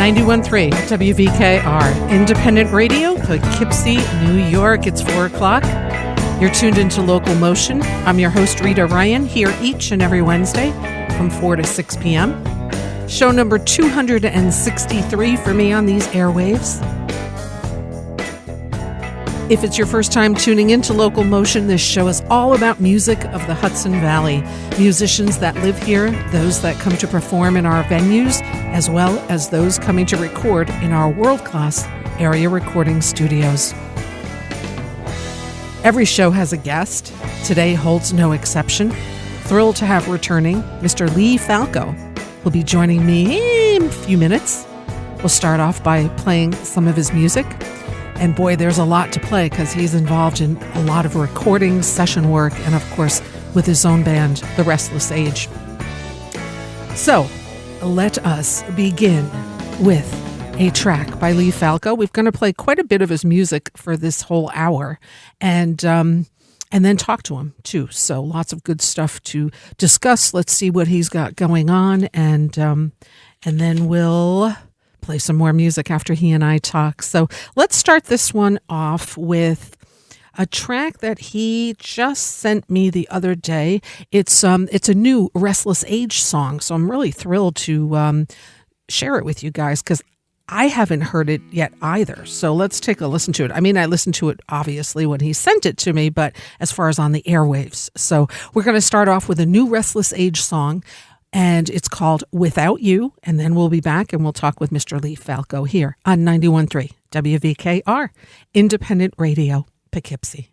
91.3 WVKR, independent radio, Poughkeepsie, New York. It's 4 o'clock. You're tuned into LocalMotion. I'm your host, Rita Ryan, here each and every Wednesday from 4 to 6 p.m. Show number 263 for me on these airwaves. If it's your first time tuning into LocalMotion, this show is all about music of the Hudson Valley. Musicians that live here, those that come to perform in our venues, as well as those coming to record in our world-class area recording studios. Every show has a guest. Today holds no exception. Thrilled to have returning Mr. Lee Falco. He'll be joining me in a few minutes. We'll start off by playing some of his music. And boy, there's a lot to play because he's involved in a lot of recording, session work, and of course, with his own band, The Restless Age. So, let us begin with a track by Lee Falco. We're going to play quite a bit of his music for this whole hour, and then talk to him too. So, lots of good stuff to discuss. Let's see what he's got going on, and then we'll play some more music after he and I talk. So let's start this one off with a track that he just sent me the other day. It's a new Restless Age song, so I'm really thrilled to share it with you guys because I haven't heard it yet either. So let's take a listen to it. I mean, I listened to it obviously when he sent it to me, but as far as on the airwaves. So we're going to start off with a new Restless Age song, and it's called Without You, and then we'll be back and we'll talk with Mr. Lee Falco here on 91.3 WVKR, independent radio, Poughkeepsie.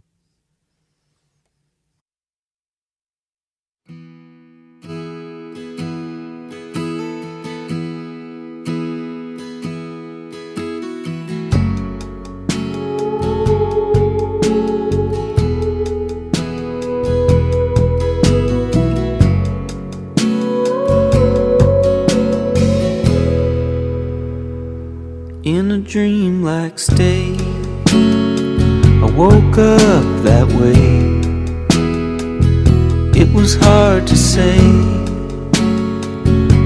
In a dreamlike state, I woke up that way. It was hard to say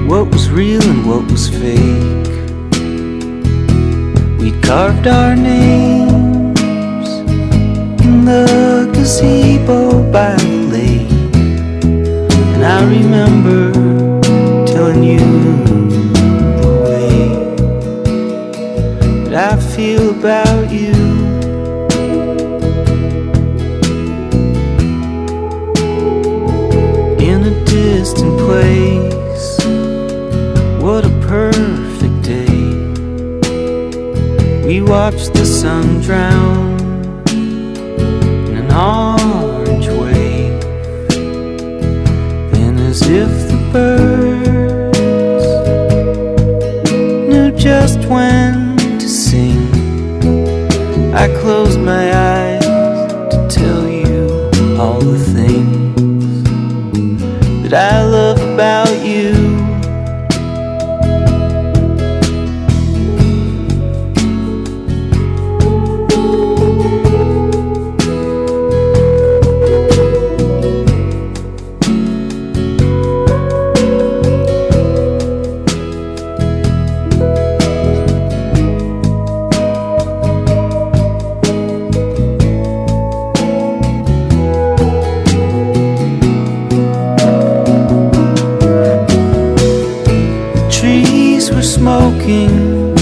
what was real and what was fake. We carved our names in the gazebo by the lake, and I remember telling you I feel about you. In a distant place, what a perfect day. We watched the sun drown in an orange wave. Then as if the birds knew just when sing, I close my eyes to tell you all the things that I love about you. Smoking,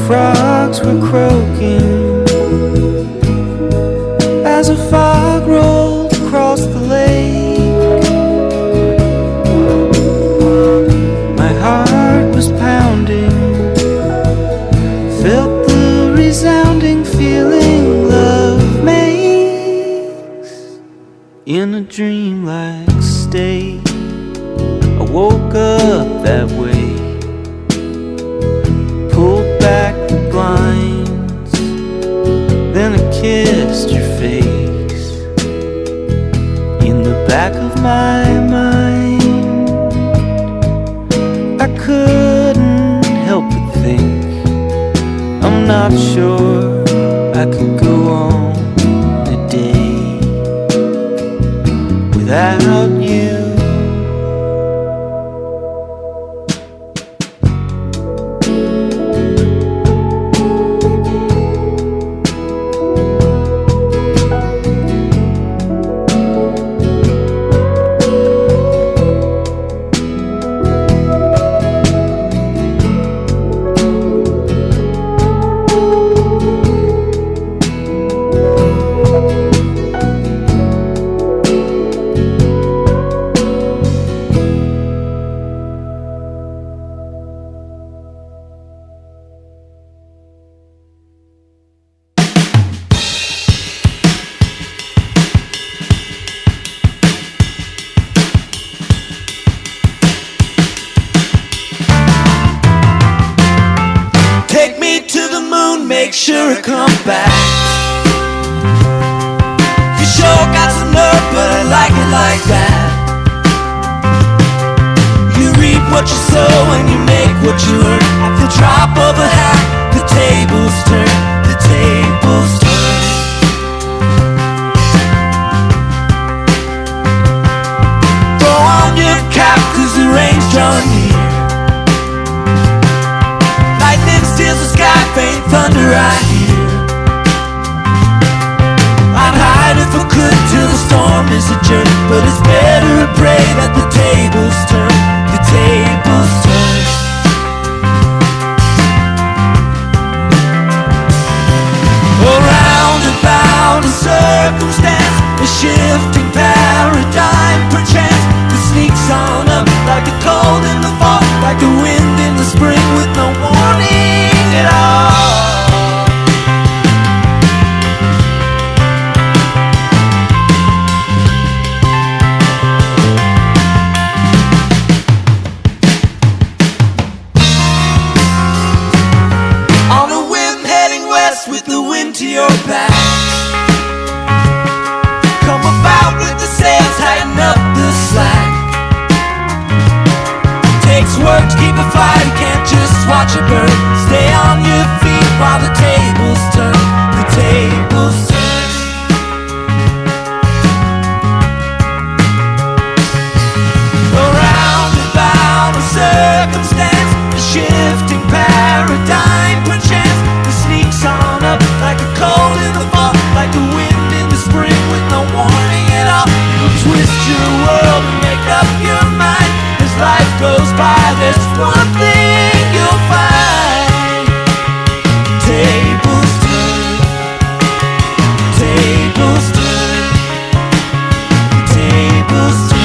frogs were croaking as a fog rolled across the lake. My heart was pounding, felt the resounding feeling love makes. In a dreamlike state, I woke up that way. Pulled back the blinds, then I kissed your face. In the back of my mind, I couldn't help but think, I'm not sure I could go on a day without you. sure to come back. You sure got some nerve, but I like it like that. You reap what you sow and you make what you earn. At the drop of a hat, the tables turn, the tables turn. Throw on your cap, cause the rain's drawing near. Lightning steals the sky, faint thunder I hear. I'd hide if I could till the storm is a jerk, but it's better to pray that the tables turn, the tables turn. Around and bound a circumstance, a shifting paradigm perchance, that sneaks on up like a cold in the fall, like a wind in the spring with no warning at all. On a whim heading west with the wind to your back. Come about with the sails, tighten up the slack. Takes work to keep a fire, you can't just watch it burn. Stay on your feet while the tables turn, the tables turn. Around and bound a circumstance, a shifting paradigm perchance, that sneaks on up like a cold in the fall, like a wind in the spring with no warning at all. It'll twist your world and make up your mind. As life goes by, there's one thing you'll find. Tables turn, tables turn, tables turn.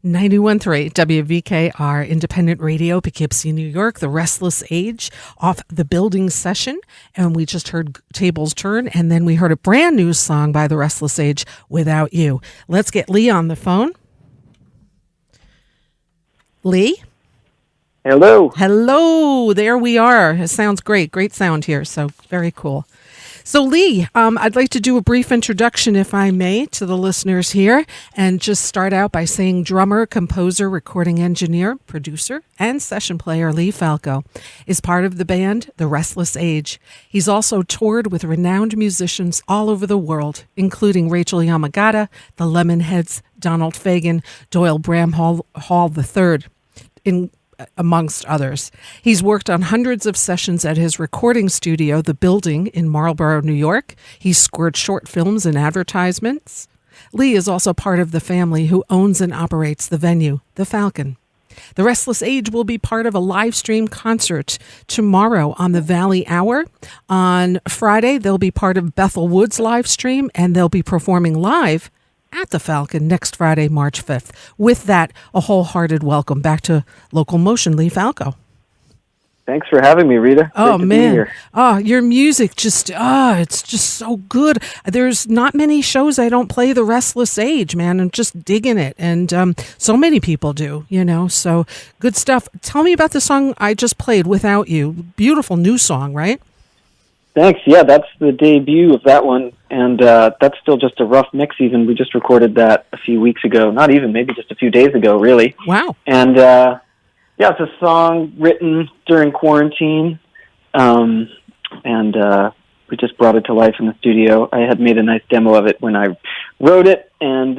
91.3 WVKR Independent Radio, Poughkeepsie, New York, The Restless Age off the Building Session. And we just heard Tables Turn, and then we heard a brand new song by The Restless Age, Without You. Let's get Lee on the phone. Lee? Hello. Hello. There we are. It sounds great. Great sound here. So very cool. So, Lee, I'd like to do a brief introduction, if I may, to the listeners here, and just start out by saying drummer, composer, recording engineer, producer, and session player Lee Falco is part of the band The Restless Age. He's also toured with renowned musicians all over the world, including Rachel Yamagata, the Lemonheads, Donald Fagen, Doyle Bramhall III, amongst others. He's worked on hundreds of sessions at his recording studio, The Building, in Marlborough, New York. He's scored short films and advertisements. Lee is also part of the family who owns and operates the venue, The Falcon. The Restless Age will be part of a live stream concert tomorrow on the Valley Hour. On Friday, they'll be part of Bethel Woods live stream, and they'll be performing live at the Falcon next Friday, March 5th. With that, a wholehearted welcome back to LocalMotion, Lee Falco. Thanks for having me, Rita. Oh, Great to man. be here. Oh, your music it's just so good. There's not many shows I don't play The Restless Age, man. I'm just digging it. And so many people do, so good stuff. Tell me about the song I just played, Without You. Beautiful new song, right? Thanks. Yeah, that's the debut of that one. And that's still just a rough mix even. We just recorded that a few weeks ago. Not even, maybe just a few days ago, really. Wow. And, it's a song written during quarantine. And we just brought it to life in the studio. I had made a nice demo of it when I wrote it. And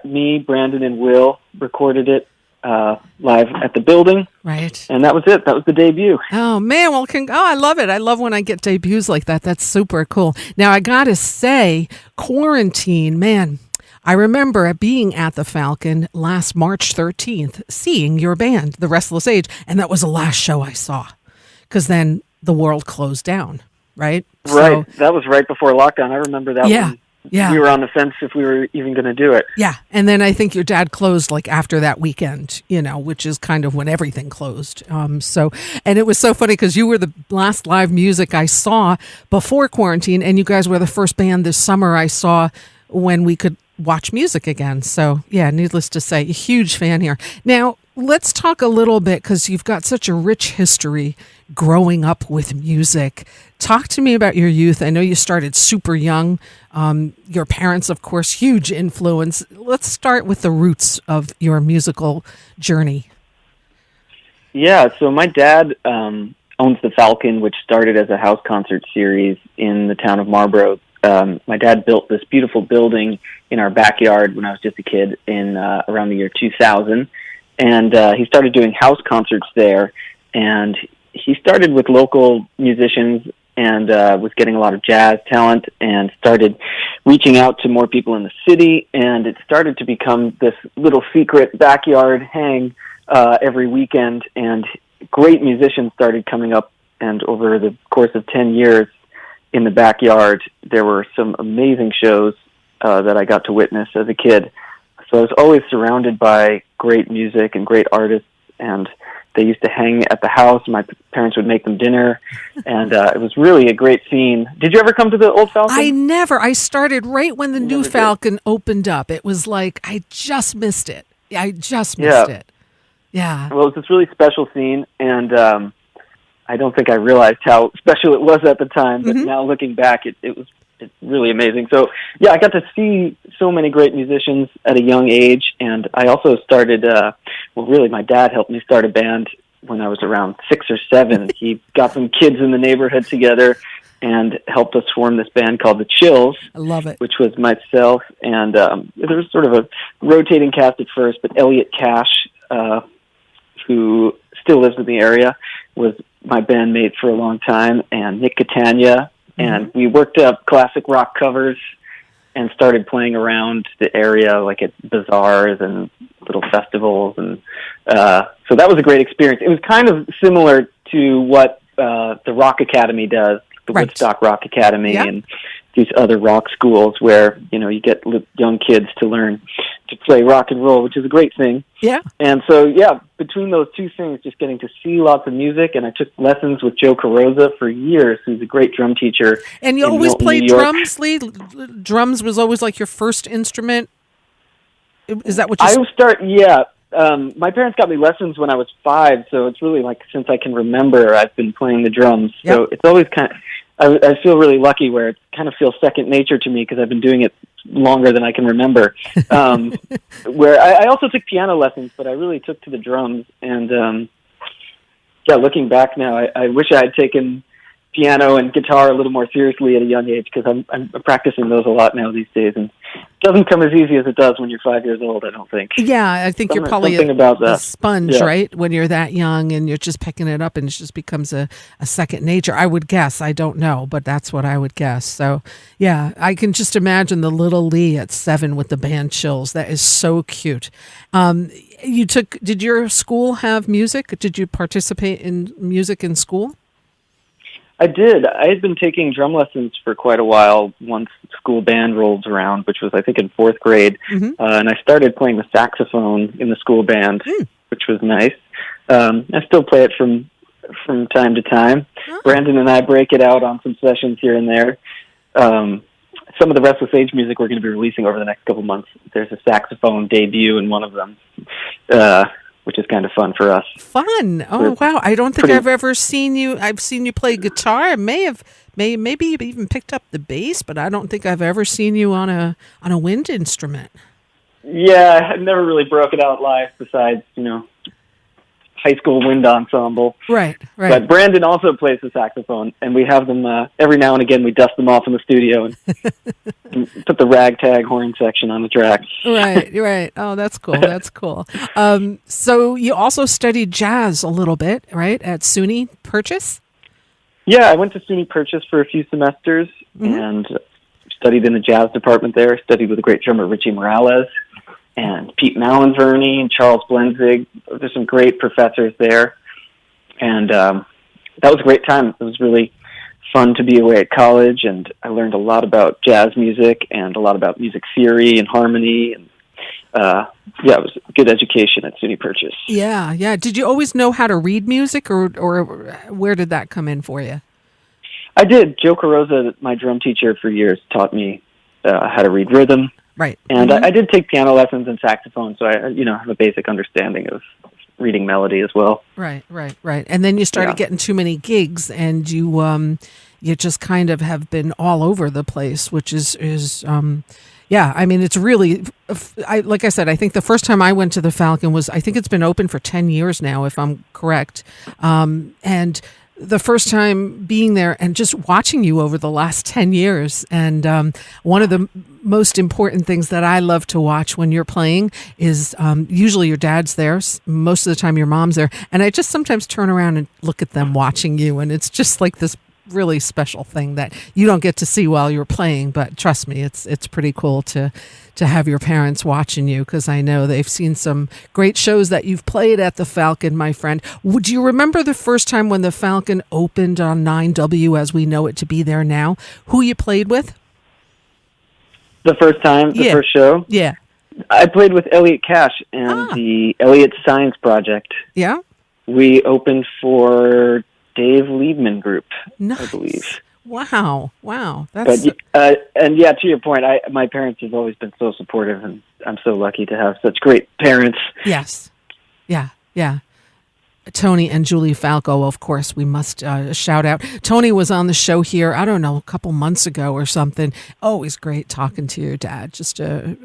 me, Brandon, and Will recorded it live at the Building. Right. And that was it. That was the debut. Oh, man. Well, I love it. I love when I get debuts like that. That's super cool. Now, I got to say, quarantine, man, I remember being at the Falcon last March 13th, seeing your band, The Restless Age, and that was the last show I saw, because then the world closed down, right? Right. That was right before lockdown. I remember that one. Yeah. We were on the fence if we were even going to do it. Yeah. And then I think your dad closed after that weekend, which is kind of when everything closed. And it was so funny because you were the last live music I saw before quarantine, and you guys were the first band this summer I saw when we could watch music again. So, yeah, needless to say, a huge fan here. Now, let's talk a little bit, because you've got such a rich history growing up with music. Talk to me about your youth. I know you started super young. Your parents, of course, huge influence. Let's start with the roots of your musical journey. Yeah, so my dad owns the Falcon, which started as a house concert series in the town of Marlborough. My dad built this beautiful building in our backyard when I was just a kid in around the year 2000. And he started doing house concerts there. And he started with local musicians and was getting a lot of jazz talent and started reaching out to more people in the city. And it started to become this little secret backyard hang every weekend. And great musicians started coming up. And over the course of 10 years in the backyard, there were some amazing shows that I got to witness as a kid. So I was always surrounded by great music and great artists, and they used to hang at the house. My parents would make them dinner, and it was really a great scene. Did you ever come to the old Falcon? I never. I started right when the new Falcon opened up. It was like I just missed it. I just missed it. Yeah. Well, it was this really special scene, and I don't think I realized how special it was at the time, but now looking back, it's really amazing. So, yeah, I got to see so many great musicians at a young age, and I also started, really, my dad helped me start a band when I was around 6 or 7. He got some kids in the neighborhood together and helped us form this band called The Chills. I love it. Which was myself, and there was sort of a rotating cast at first, but Elliot Cash, who still lives in the area, was my bandmate for a long time, and Nick Catania, and we worked up classic rock covers and started playing around the area, like at bazaars and little festivals, and so that was a great experience. It was kind of similar to what the Rock Academy does, the Woodstock Rock Academy, and these other rock schools where, you get young kids to learn to play rock and roll, which is a great thing. Yeah. And so, between those two things, just getting to see lots of music, and I took lessons with Joe Carrozza for years, who's a great drum teacher. And you always played drums, Lee? Drums was always like your first instrument? Is that what you... my parents got me lessons when I was 5, so it's really like since I can remember, I've been playing the drums. So it's always kind of... I feel really lucky where it kind of feels second nature to me because I've been doing it longer than I can remember. Where I also took piano lessons, but I really took to the drums. And looking back now, I wish I had taken piano and guitar a little more seriously at a young age, because I'm practicing those a lot now these days, and it doesn't come as easy as it does when you're 5 years old, I don't think. Yeah, I think you're probably a sponge, right? When you're that young and you're just picking it up and it just becomes a second nature. I would guess. I don't know, but that's what I would guess. So, yeah, I can just imagine the little Lee at 7 with the band Chills. That is so cute. Did your school have music? Did you participate in music in school? I did. I had been taking drum lessons for quite a while once school band rolled around, which was, I think, in 4th grade. And I started playing the saxophone in the school band, which was nice. I still play it from time to time. Brandon and I break it out on some sessions here and there. Some of the Restless Age music we're going to be releasing over the next couple months, there's a saxophone debut in one of them, which is kind of fun for us. Fun. Oh, wow. I don't think I've ever seen you. I've seen you play guitar. Maybe you've even picked up the bass, but I don't think I've ever seen you on a wind instrument. Yeah, I've never really broke it out live besides, high school wind ensemble. Right. But Brandon also plays the saxophone, and we have them every now and again. We dust them off in the studio and put the ragtag horn section on the track. Right. Oh, that's cool. That's cool. So you also studied jazz a little bit, right, at SUNY Purchase? Yeah, I went to SUNY Purchase for a few semesters and studied in the jazz department there. Studied with the great drummer Richie Morales and Pete Malinverni and Charles Blenzig. There's some great professors there. And that was a great time. It was really fun to be away at college, and I learned a lot about jazz music and a lot about music theory and harmony. And it was a good education at SUNY Purchase. Yeah. Did you always know how to read music, or where did that come in for you? I did. Joe Carrozza, my drum teacher for years, taught me how to read rhythm. Right. And I did take piano lessons and saxophone, so I, have a basic understanding of reading melody as well. Right. And then you started getting too many gigs, and you just kind of have been all over the place, which is I mean, it's really, like I said, I think the first time I went to the Falcon I think it's been open for 10 years now, if I'm correct. And the first time being there and just watching you over the last 10 years. And one of the most important things that I love to watch when you're playing is usually your dad's there. Most of the time your mom's there. And I just sometimes turn around and look at them watching you. And it's just like this really special thing that you don't get to see while you're playing, but trust me, it's pretty cool to have your parents watching you, because I know they've seen some great shows that you've played at the Falcon, my friend. Would you remember the first time when the Falcon opened on 9W as we know it to be there now? Who you played with? The first time, the first show? Yeah. I played with Elliot Cash and the Elliot Science Project. Yeah? We opened for Dave Liebman Group, nice. I believe. Wow. That's and to your point, my parents have always been so supportive, and I'm so lucky to have such great parents. Yes. Yeah. Tony and Julie Falco, of course, we must shout out. Tony was on the show here, I don't know, a couple months ago or something. Always great talking to your dad. Just a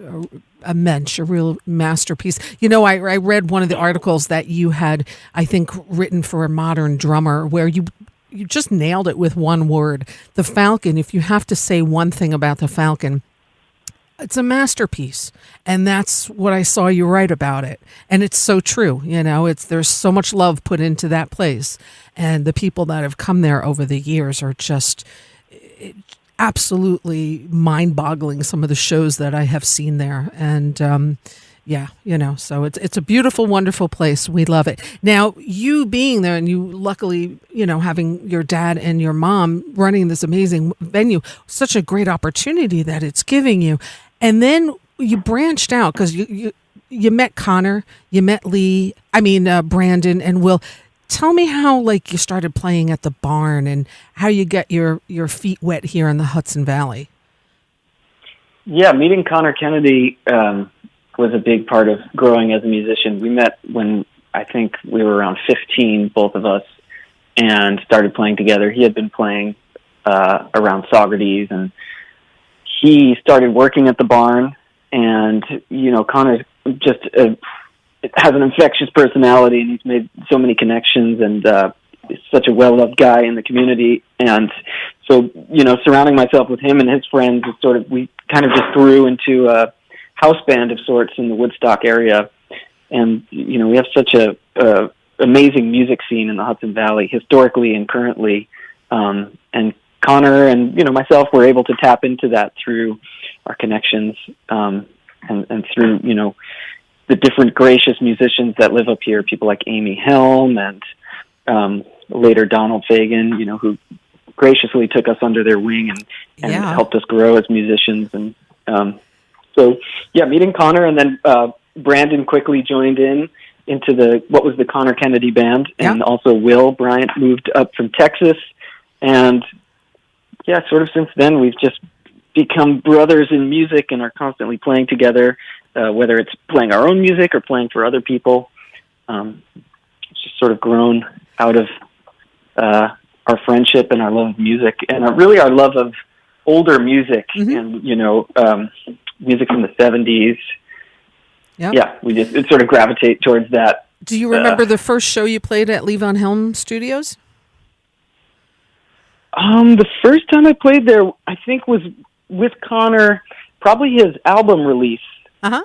mensch, a real masterpiece. I read one of the articles that you had, I think, written for a modern drummer, where you just nailed it with one word. The Falcon, if you have to say one thing about the Falcon, it's a masterpiece. And that's what I saw you write about it. And it's so true. There's so much love put into that place. And the people that have come there over the years are just absolutely mind-boggling, some of the shows that I have seen there. And so it's a beautiful, wonderful place. We love it. Now, you being there, and you luckily, having your dad and your mom running this amazing venue, such a great opportunity that it's giving you. And then you branched out, because you met Connor, you met Brandon and Will. Tell me how, you started playing at the barn, and how you get your feet wet here in the Hudson Valley. Yeah, meeting Connor Kennedy was a big part of growing as a musician. We met when I think we were around 15, both of us, and started playing together. He had been playing around Saugerties, and he started working at the barn. And, Connor just has an infectious personality, and he's made so many connections, and is such a well-loved guy in the community. And so, surrounding myself with him and his friends, we kind of just grew into a house band of sorts in the Woodstock area. And, we have such a amazing music scene in the Hudson Valley, historically and currently. And Connor and, myself were able to tap into that through our connections, and through, the different gracious musicians that live up here, people like Amy Helm and later Donald Fagan, who graciously took us under their wing and helped us grow as musicians. And meeting Connor, and then Brandon quickly joined into what was the Connor Kennedy Band, and also Will Bryant moved up from Texas. And sort of since then, we've just become brothers in music and are constantly playing together, whether it's playing our own music or playing for other people. It's just sort of grown out of our friendship and our love of music, and really our love of older music, and music from the 70s. We just sort of gravitate towards that. Do you remember the first show you played at Lee Von Helm Studios? The first time I played there, I think, was with Connor, probably his album release. I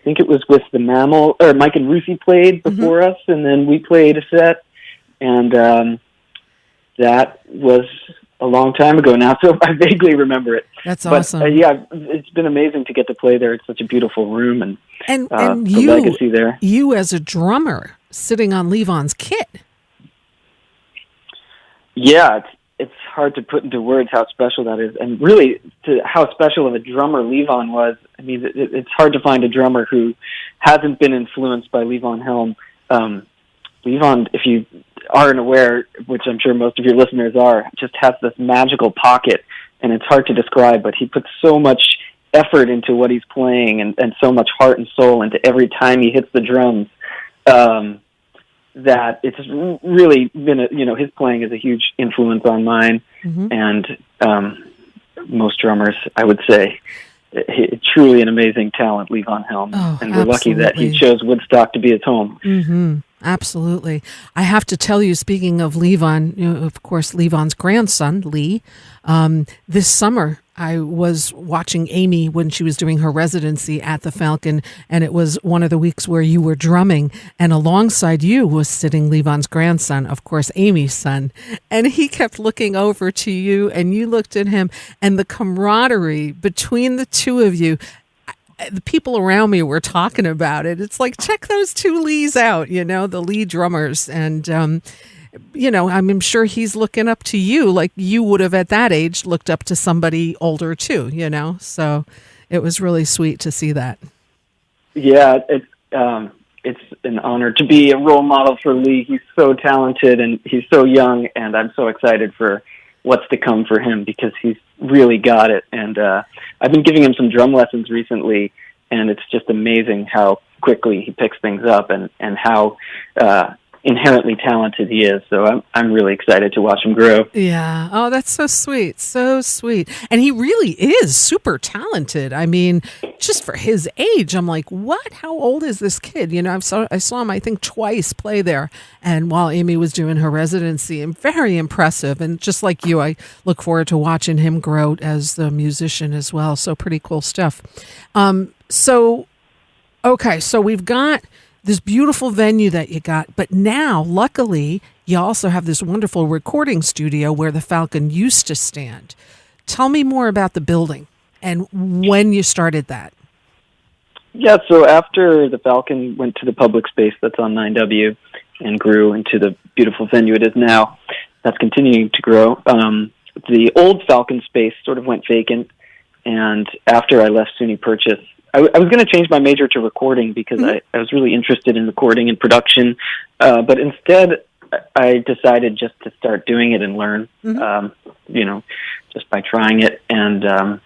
think it was with the Mammal, or Mike and Ruthie played before us, and then we played a set, and that was a long time ago now, so I vaguely remember it. That's awesome. But, it's been amazing to get to play there. It's such a beautiful room, and the legacy there. You as a drummer sitting on Levon's kit. Yeah, it's hard to put into words how special that is, and really how special of a drummer Levon was. I mean, it's hard to find a drummer who hasn't been influenced by Lee Von Helm. Levon, if you aren't aware, which I'm sure most of your listeners are, just has this magical pocket, and it's hard to describe, but he puts so much effort into what he's playing and so much heart and soul into every time he hits the drums, that it's really been his playing is a huge influence on mine. And most drummers, I would say. Truly an amazing talent, Levon Helm. And we're lucky that he chose Woodstock to be his home. Absolutely. I have to tell you, speaking of Levon, of course, Levon's grandson, Lee, this summer I was watching Amy when she was doing her residency at the Falcon, and it was one of the weeks where you were drumming, and alongside you was sitting Levon's grandson, of course, Amy's son, and he kept looking over to you, and you looked at him, and the camaraderie between the two of you, the people around me were talking about it. It's like, check those two Lees out, the Lee drummers, and I'm sure he's looking up to you like you would have at that age looked up to somebody older too, So it was really sweet to see that. Yeah, it's an honor to be a role model for Lee. He's so talented and he's so young, and I'm so excited for what's to come for him because he's really got it. And I've been giving him some drum lessons recently, and it's just amazing how quickly he picks things up and how inherently talented he is. So I'm really excited to watch him grow. Yeah. Oh, that's so sweet. So sweet. And he really is super talented. I mean, just for his age, I'm like, what? How old is this kid? I saw him, I think, twice play there. And while Amy was doing her residency, and very impressive. And just like you, I look forward to watching him grow as the musician as well. So pretty cool stuff. So we've got this beautiful venue that you got, but now, luckily, you also have this wonderful recording studio where the Falcon used to stand. Tell me more about the building and when you started that. Yeah, so after the Falcon went to the public space that's on 9W and grew into the beautiful venue it is now, that's continuing to grow. The old Falcon space sort of went vacant, and after I left SUNY Purchase, I was going to change my major to recording because I was really interested in recording and production, but instead I decided just to start doing it and learn, just by trying it. And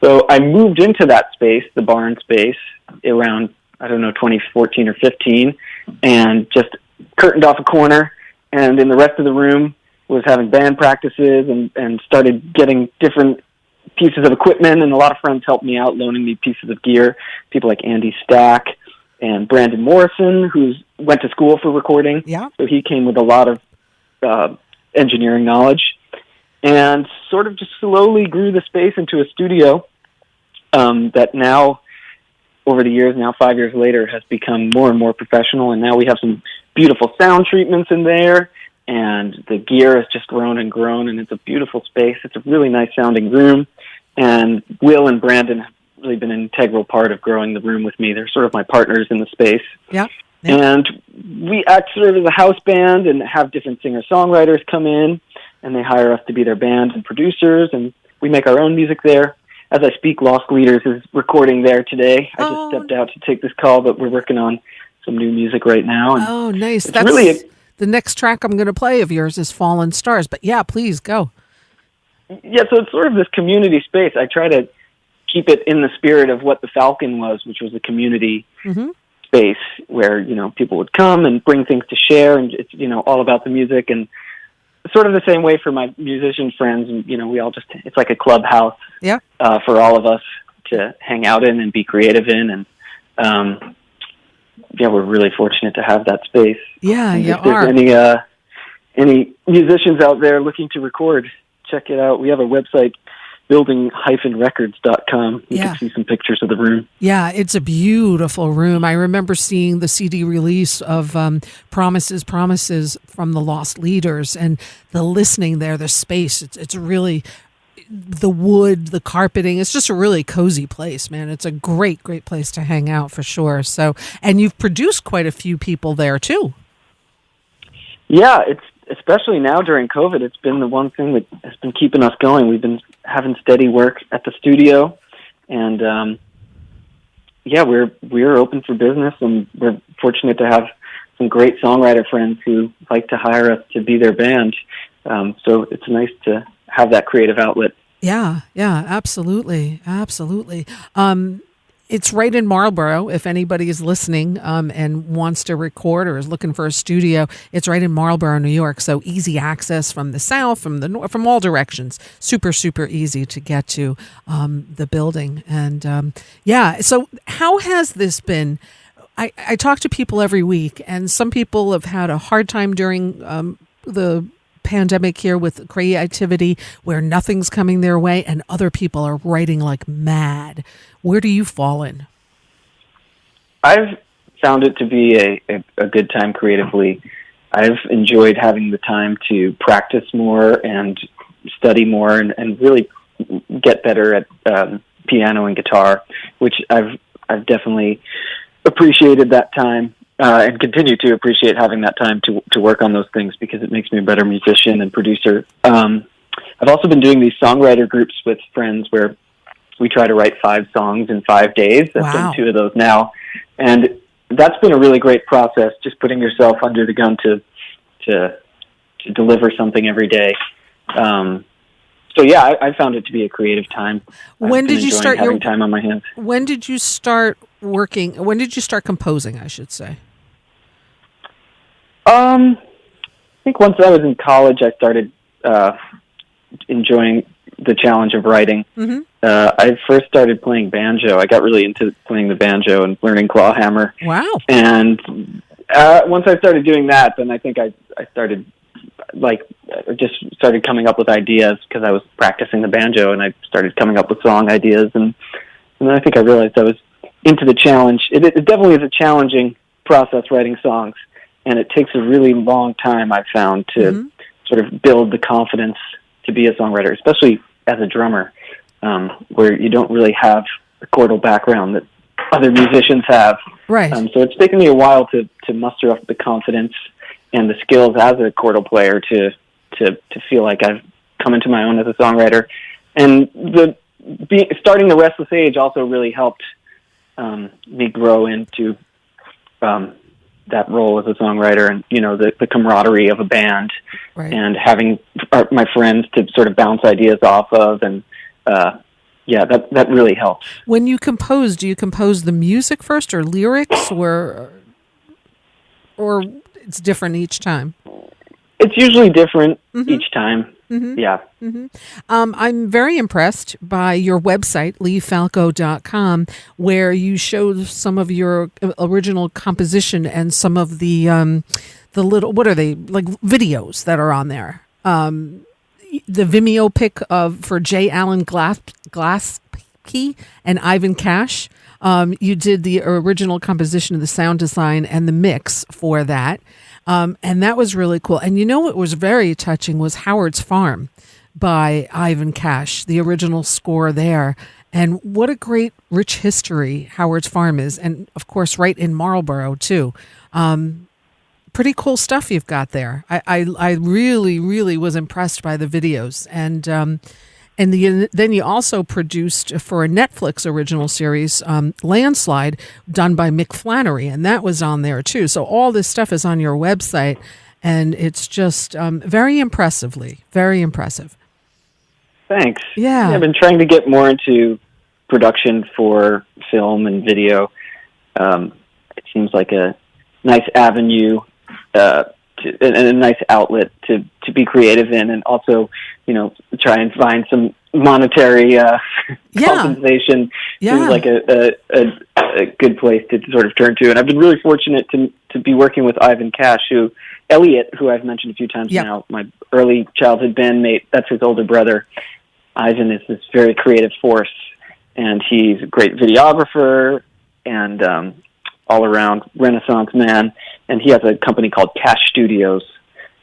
so I moved into that space, the barn space, around, 2014 or 15, and just curtained off a corner, and in the rest of the room was having band practices and started getting different pieces of equipment, and a lot of friends helped me out, loaning me pieces of gear. People like Andy Stack and Brandon Morrison, who went to school for recording. Yeah. So he came with a lot of engineering knowledge, and sort of just slowly grew the space into a studio that now, over the years, now 5 years later, has become more and more professional, and now we have some beautiful sound treatments in there, and the gear has just grown and grown, and it's a beautiful space. It's a really nice sounding room, and Will and Brandon have really been an integral part of growing the room with me. They're sort of my partners in the space. Yeah. And we act sort of as a house band and have different singer-songwriters come in, and they hire us to be their band and producers, and we make our own music there. As I speak, Lost Leaders is recording there today. I just stepped out to take this call, but we're working on some new music right now. And nice. That's really the next track I'm going to play of yours is Fallen Stars, but yeah, please go. Yeah, so it's sort of this community space. I try to keep it in the spirit of what the Falcon was, which was a community space where, people would come and bring things to share, and it's, all about the music, and sort of the same way for my musician friends. And, we all it's like a clubhouse for all of us to hang out in and be creative in. And, we're really fortunate to have that space. Yeah, and you if there's any musicians out there looking to record, check it out. We have a website, building-records.com. You can see some pictures of the room. Yeah, it's a beautiful room. I remember seeing the CD release of Promises from the Lost Leaders, and the listening there, the space. It's really, the wood, the carpeting. It's just a really cozy place, man. It's a great, great place to hang out for sure. So, and you've produced quite a few people there too. Yeah, it's especially now during COVID, it's been the one thing that has been keeping us going. We've been having steady work at the studio, and we're open for business, and we're fortunate to have some great songwriter friends who like to hire us to be their band. So it's nice to have that creative outlet Yeah, yeah, absolutely, absolutely. It's right in Marlborough. If anybody is listening and wants to record or is looking for a studio, it's right in Marlborough, New York. So easy access from the south, from the north, from all directions. Super, super easy to get to the building. And yeah, so how has this been? I talk to people every week, and some people have had a hard time during the pandemic here with creativity where nothing's coming their way, and other people are writing like mad. Where do you fall in? I've found it to be a good time creatively. I've enjoyed having the time to practice more and study more and really get better at piano and guitar, which I've definitely appreciated that time and continue to appreciate having that time to work on those things because it makes me a better musician and producer. I've also been doing these songwriter groups with friends where we try to write 5 songs in 5 days. I've done 2 of those now. And that's been a really great process, just putting yourself under the gun to deliver something every day. So yeah, I found it to be a creative time. When did you start having time on my hands? When did you start working? When did you start composing, I should say? I think once I was in college, I started enjoying the challenge of writing. Mm-hmm. I first started playing banjo. I got really into playing the banjo and learning clawhammer. Wow. And once I started doing that, then I think I started just started coming up with ideas because I was practicing the banjo, and I started coming up with song ideas, and then I think I realized I was into the challenge. It definitely is a challenging process writing songs, and it takes a really long time, I've found, to sort of build the confidence to be a songwriter, especially as a drummer, where you don't really have the chordal background that other musicians have. Right. So it's taken me a while to muster up the confidence and the skills as a chordal player to feel like I've come into my own as a songwriter. And starting The Restless Age also really helped me grow into that role as a songwriter, and the camaraderie of a band, right, and having my friends to sort of bounce ideas off of, and that really helps. When you compose, do you compose the music first or lyrics, or it's different each time? It's usually different each time. Mm-hmm. Yeah. Mm-hmm. I'm very impressed by your website, leefalco.com, where you show some of your original composition and some of the little, what are they, like videos that are on there. The Vimeo pick for J. Allen Glaspie and Ivan Cash. You did the original composition, the sound design, and the mix for that. And that was really cool. And what was very touching was Howard's Farm by Ivan Cash, the original score there. And what a great, rich history Howard's Farm is. And, of course, right in Marlborough, too. Pretty cool stuff you've got there. I really, really was impressed by the videos. And then you also produced for a Netflix original series, Landslide, done by Mick Flannery, and that was on there too. So all this stuff is on your website, and it's just very impressive. Thanks. Yeah. I've been trying to get more into production for film and video. It seems like a nice avenue and a nice outlet to be creative in, and also, try and find some monetary compensation. Seems like a good place to sort of turn to. And I've been really fortunate to be working with Ivan Cash, Elliot, who I've mentioned a few times now, my early childhood bandmate. That's his older brother. Ivan is this very creative force, and he's a great videographer and all-around Renaissance man. And he has a company called Cash Studios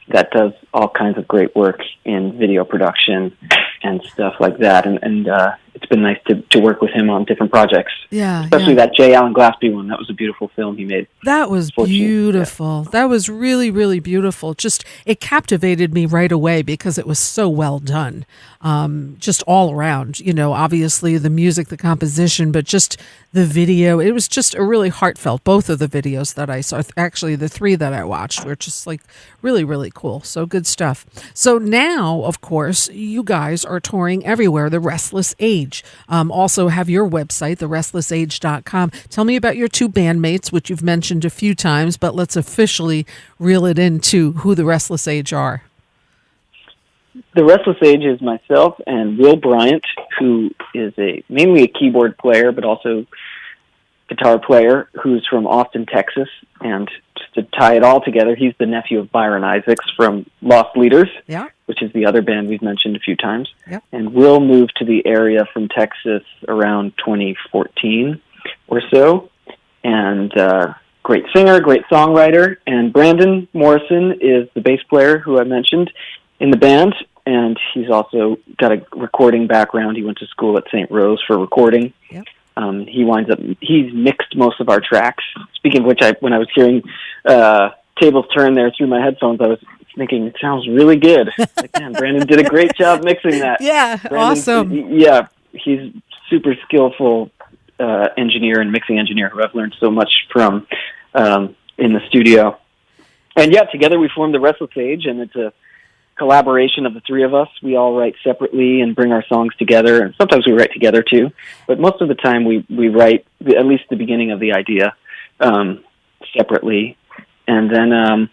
that does all kinds of great work in video production and stuff like that. And it's been nice to work with him on different projects. Yeah, especially that J. Allen Glaspie one. That was a beautiful film he made. That was beautiful. Yeah. That was really, really beautiful. Just, it captivated me right away because it was so well done. Just all around, obviously the music, the composition, but just the video. It was just a really heartfelt. Both of the videos that I saw, actually the 3 that I watched, were just like really, really cool. So good stuff. So now, of course, you guys are touring everywhere. The Restless Age. Also have your website, therestlessage.com. Tell me about your 2 bandmates, which you've mentioned a few times, but let's officially reel it into who the Restless Age are. The Restless Age is myself and Will Bryant, who is mainly a keyboard player, but also guitar player, who's from Austin, Texas. And just to tie it all together, he's the nephew of Byron Isaacs from Lost Leaders, which is the other band we've mentioned a few times. Yeah. And Will moved to the area from Texas around 2014 or so. And great singer, great songwriter. And Brandon Morrison is the bass player who I mentioned in the band, and he's also got a recording background. He went to school at St. Rose for recording. Yep. He's mixed most of our tracks. Speaking of which, when I was hearing Tables Turn there through my headphones, I was thinking, it sounds really good. Like, man, Brandon did a great job mixing that. Yeah, awesome. Yeah, he's super skillful engineer and mixing engineer who I've learned so much from in the studio. And yeah, together we formed the Restless Age, and it's a collaboration of the 3 of us. We all write separately and bring our songs together, and sometimes we write together too. But most of the time, we write at least the beginning of the idea separately, and then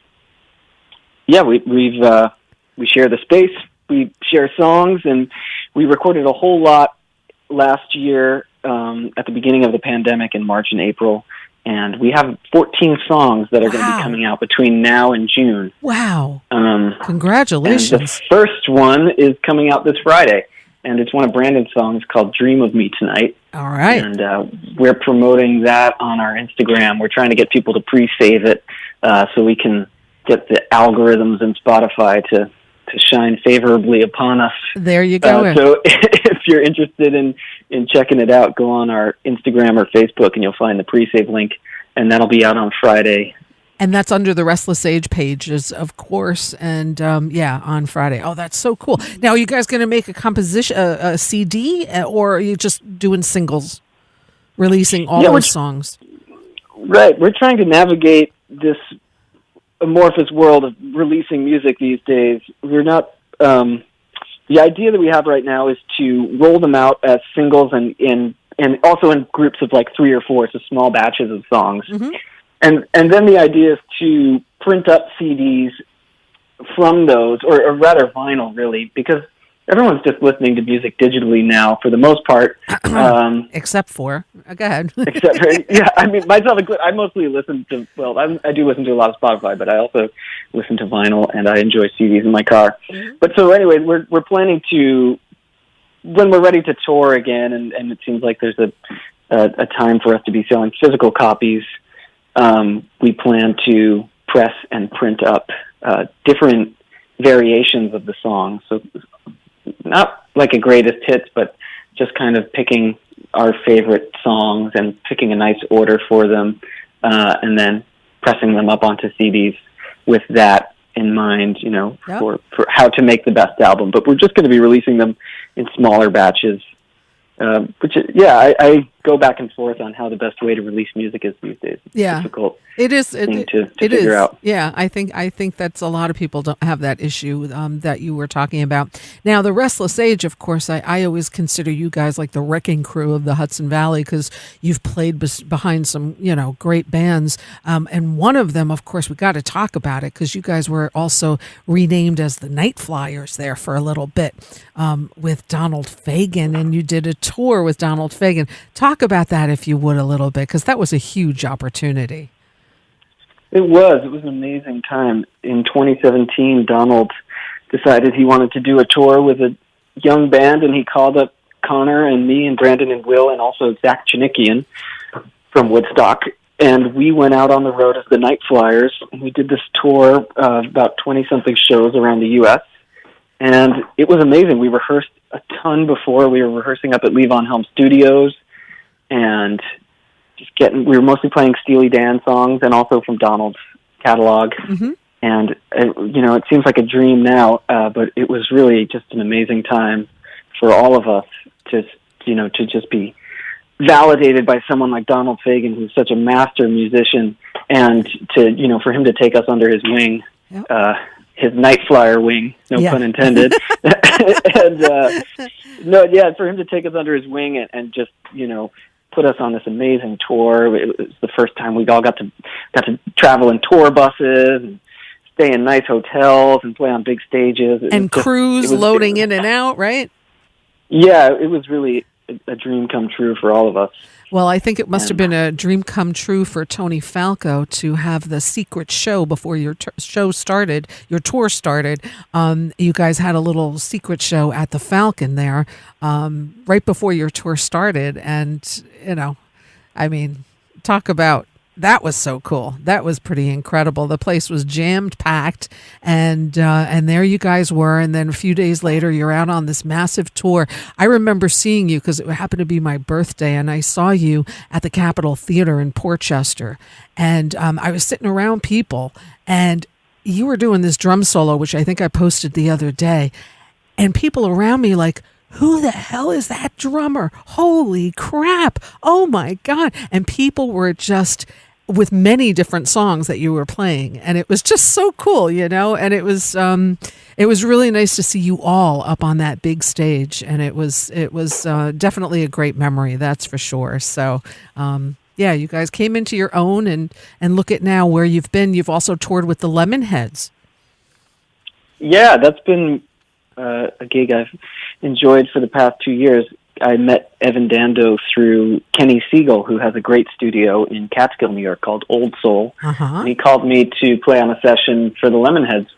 we share the space. We share songs, and we recorded a whole lot last year at the beginning of the pandemic in March and April. And we have 14 songs that are going to be coming out between now and June. Wow. Congratulations. And the first one is coming out this Friday, and it's one of Brandon's songs called Dream of Me Tonight. All right. And we're promoting that on our Instagram. We're trying to get people to pre-save it so we can get the algorithms in Spotify to shine favorably upon us. There you go. So if you're interested in checking it out, go on our Instagram or Facebook and you'll find the pre-save link, and that'll be out on Friday. And that's under the Restless Age pages, of course, and on Friday. Oh, that's so cool. Now, are you guys going to make a CD, or are you just doing singles, releasing all those songs? Right. We're trying to navigate this amorphous world of releasing music these days. We're not the idea that we have right now is to roll them out as singles and also in groups of like 3 or 4, so small batches of songs. Mm-hmm. And then the idea is to print up CDs from those, or rather vinyl, really, because everyone's just listening to music digitally now for the most part. Except for, go ahead. Except for, yeah, I mean, myself, I mostly listen to, I do listen to a lot of Spotify, but I also listen to vinyl, and I enjoy CDs in my car. Mm-hmm. But so anyway, we're planning to, when we're ready to tour again, and it seems like there's a time for us to be selling physical copies, we plan to press and print up different variations of the song. So not like a greatest hits, but just kind of picking our favorite songs and picking a nice order for them, and then pressing them up onto CDs with that in mind, yep. for how to make the best album. But we're just going to be releasing them in smaller batches, which, I go back and forth on how the best way to release music is these days. It's difficult. It is to figure out. Yeah, I think that's a lot of people don't have that issue that you were talking about. Now, the Restless Age, of course, I always consider you guys like the wrecking crew of the Hudson Valley because you've played behind some great bands, and one of them, of course, we got to talk about it because you guys were also renamed as the Night Flyers there for a little bit with Donald Fagen, and you did a tour with Donald Fagen. Talk about that if you would a little bit, because that was a huge opportunity. It was an amazing time. In 2017, Donald decided he wanted to do a tour with a young band, and he called up Connor and me and Brandon and Will and also Zach Chinikian from Woodstock, and we went out on the road as the Night Flyers, and we did this tour of about 20-something shows around the U.S., And it was amazing. We rehearsed a ton before. We were rehearsing up at Lee Von Helm Studios, and we were mostly playing Steely Dan songs and also from Donald's catalog. Mm-hmm. And, it seems like a dream now, but it was really just an amazing time for all of us to just be validated by someone like Donald Fagen, who's such a master musician, and for him to take us under his wing, his night flyer wing, no pun intended. And, for him to take us under his wing and just, put us on this amazing tour. It was the first time we all got to travel in tour buses and stay in nice hotels and play on big stages. And crews loading in and out, right? Yeah, it was really a dream come true for all of us. Well, I think it must have been a dream come true for Tony Falco to have the secret show before your tour started. You guys had a little secret show at the Falcon there right before your tour started. And, talk about, that was so cool. That was pretty incredible. The place was jammed packed, and there you guys were. And then a few days later, you're out on this massive tour. I remember seeing you because it happened to be my birthday, and I saw you at the Capitol Theater in Portchester. And I was sitting around people, and you were doing this drum solo, which I think I posted the other day. And people around me like, who the hell is that drummer? Holy crap. Oh my God. And people were just with many different songs that you were playing. And it was just so cool, and it was really nice to see you all up on that big stage. And it was definitely a great memory. That's for sure. So, you guys came into your own and look at now where you've been. You've also toured with the Lemonheads. Yeah, that's been a gig I've enjoyed for the past 2 years. I met Evan Dando through Kenny Siegel, who has a great studio in Catskill, New York, called Old Soul. And he called me to play on a session for the Lemonheads,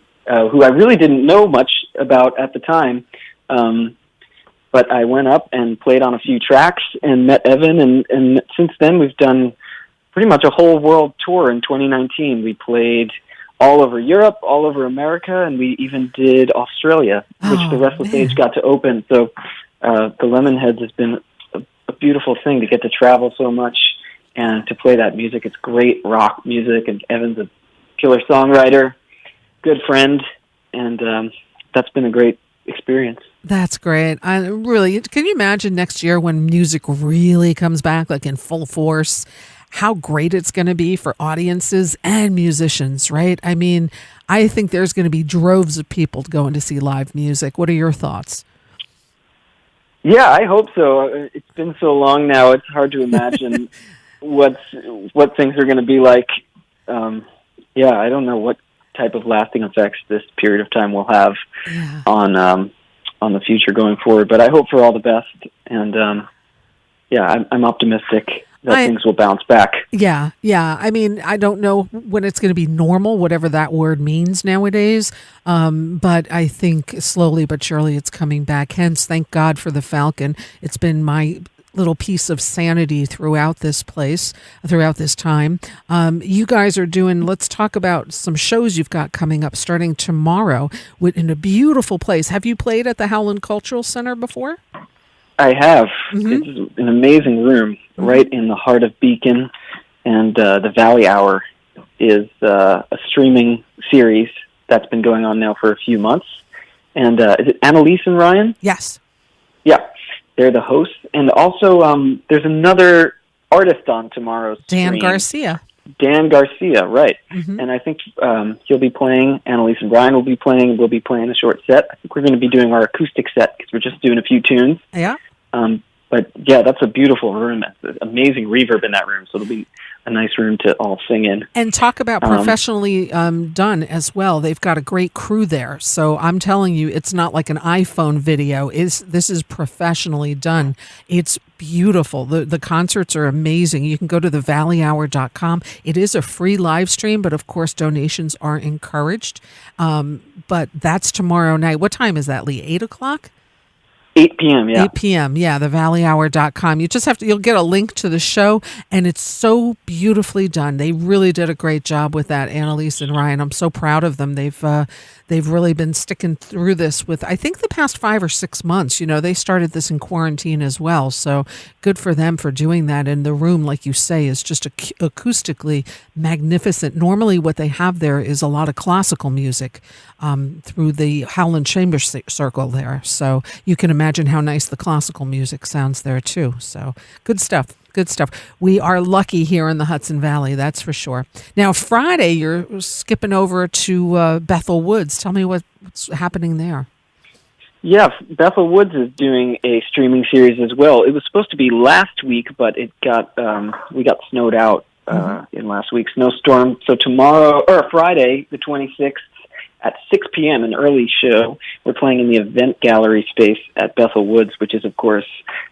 who I really didn't know much about at the time. But I went up and played on a few tracks and met Evan, and since then we've done pretty much a whole world tour in 2019. We played all over Europe, all over America, and we even did Australia, which the rest of the stage got to open. So the Lemonheads has been a beautiful thing to get to travel so much and to play that music. It's great rock music, and Evan's a killer songwriter, good friend, and that's been a great experience. That's great. Can you imagine next year when music really comes back, like in full force, how great it's going to be for audiences and musicians, right? I mean, I think there's going to be droves of people going to see live music. What are your thoughts? Yeah, I hope so. It's been so long now, it's hard to imagine what things are going to be like. I don't know what type of lasting effects this period of time will have on the future going forward. But I hope for all the best, and I'm optimistic that things will bounce back. Yeah. I mean, I don't know when it's going to be normal, whatever that word means nowadays. But I think slowly but surely it's coming back. Hence, thank God for the Falcon. It's been my little piece of sanity throughout this time. You guys are let's talk about some shows you've got coming up starting tomorrow in a beautiful place. Have you played at the Howland Cultural Center before? I have. It's an amazing room right in the heart of Beacon, and the Valley Hour is a streaming series that's been going on now for a few months. And is it Annalise and Ryan? Yes. Yeah, they're the hosts. And also there's another artist on tomorrow's stream. Dan Garcia, right. And I think he'll be playing, Annalise and Ryan will be playing, we'll be playing a short set. I think we're going to be doing our acoustic set because we're just doing a few tunes. Yeah. But yeah, that's a beautiful room. It's amazing reverb in that room, so it'll be a nice room to all sing in. And talk about professionally done as well. They've got a great crew there. So I'm telling you, it's not like an iPhone video. This is professionally done. It's beautiful. The concerts are amazing. You can go to thevalleyhour.com. It is a free live stream, but of course donations are encouraged. But that's tomorrow night. What time is that, Lee? 8:00? 8 p.m., yeah. 8 p.m., yeah, thevalleyhour.com. You'll get a link to the show, and it's so beautifully done. They really did a great job with that, Annalise and Ryan. I'm so proud of them. They've really been sticking through this with, I think, the past 5 or 6 months. They started this in quarantine as well, so good for them for doing that. And the room, like you say, is just acoustically magnificent. Normally what they have there is a lot of classical music through the Howland Chamber Circle there, so you can imagine how nice the classical music sounds there too. So good stuff. Good stuff. We are lucky here in the Hudson Valley, that's for sure. Now, Friday, you're skipping over to Bethel Woods. Tell me what's happening there. Yeah, Bethel Woods is doing a streaming series as well. It was supposed to be last week, but we got snowed out in last week's snowstorm. So Friday, the 26th, at 6 p.m., an early show. We're playing in the event gallery space at Bethel Woods, which is, of course,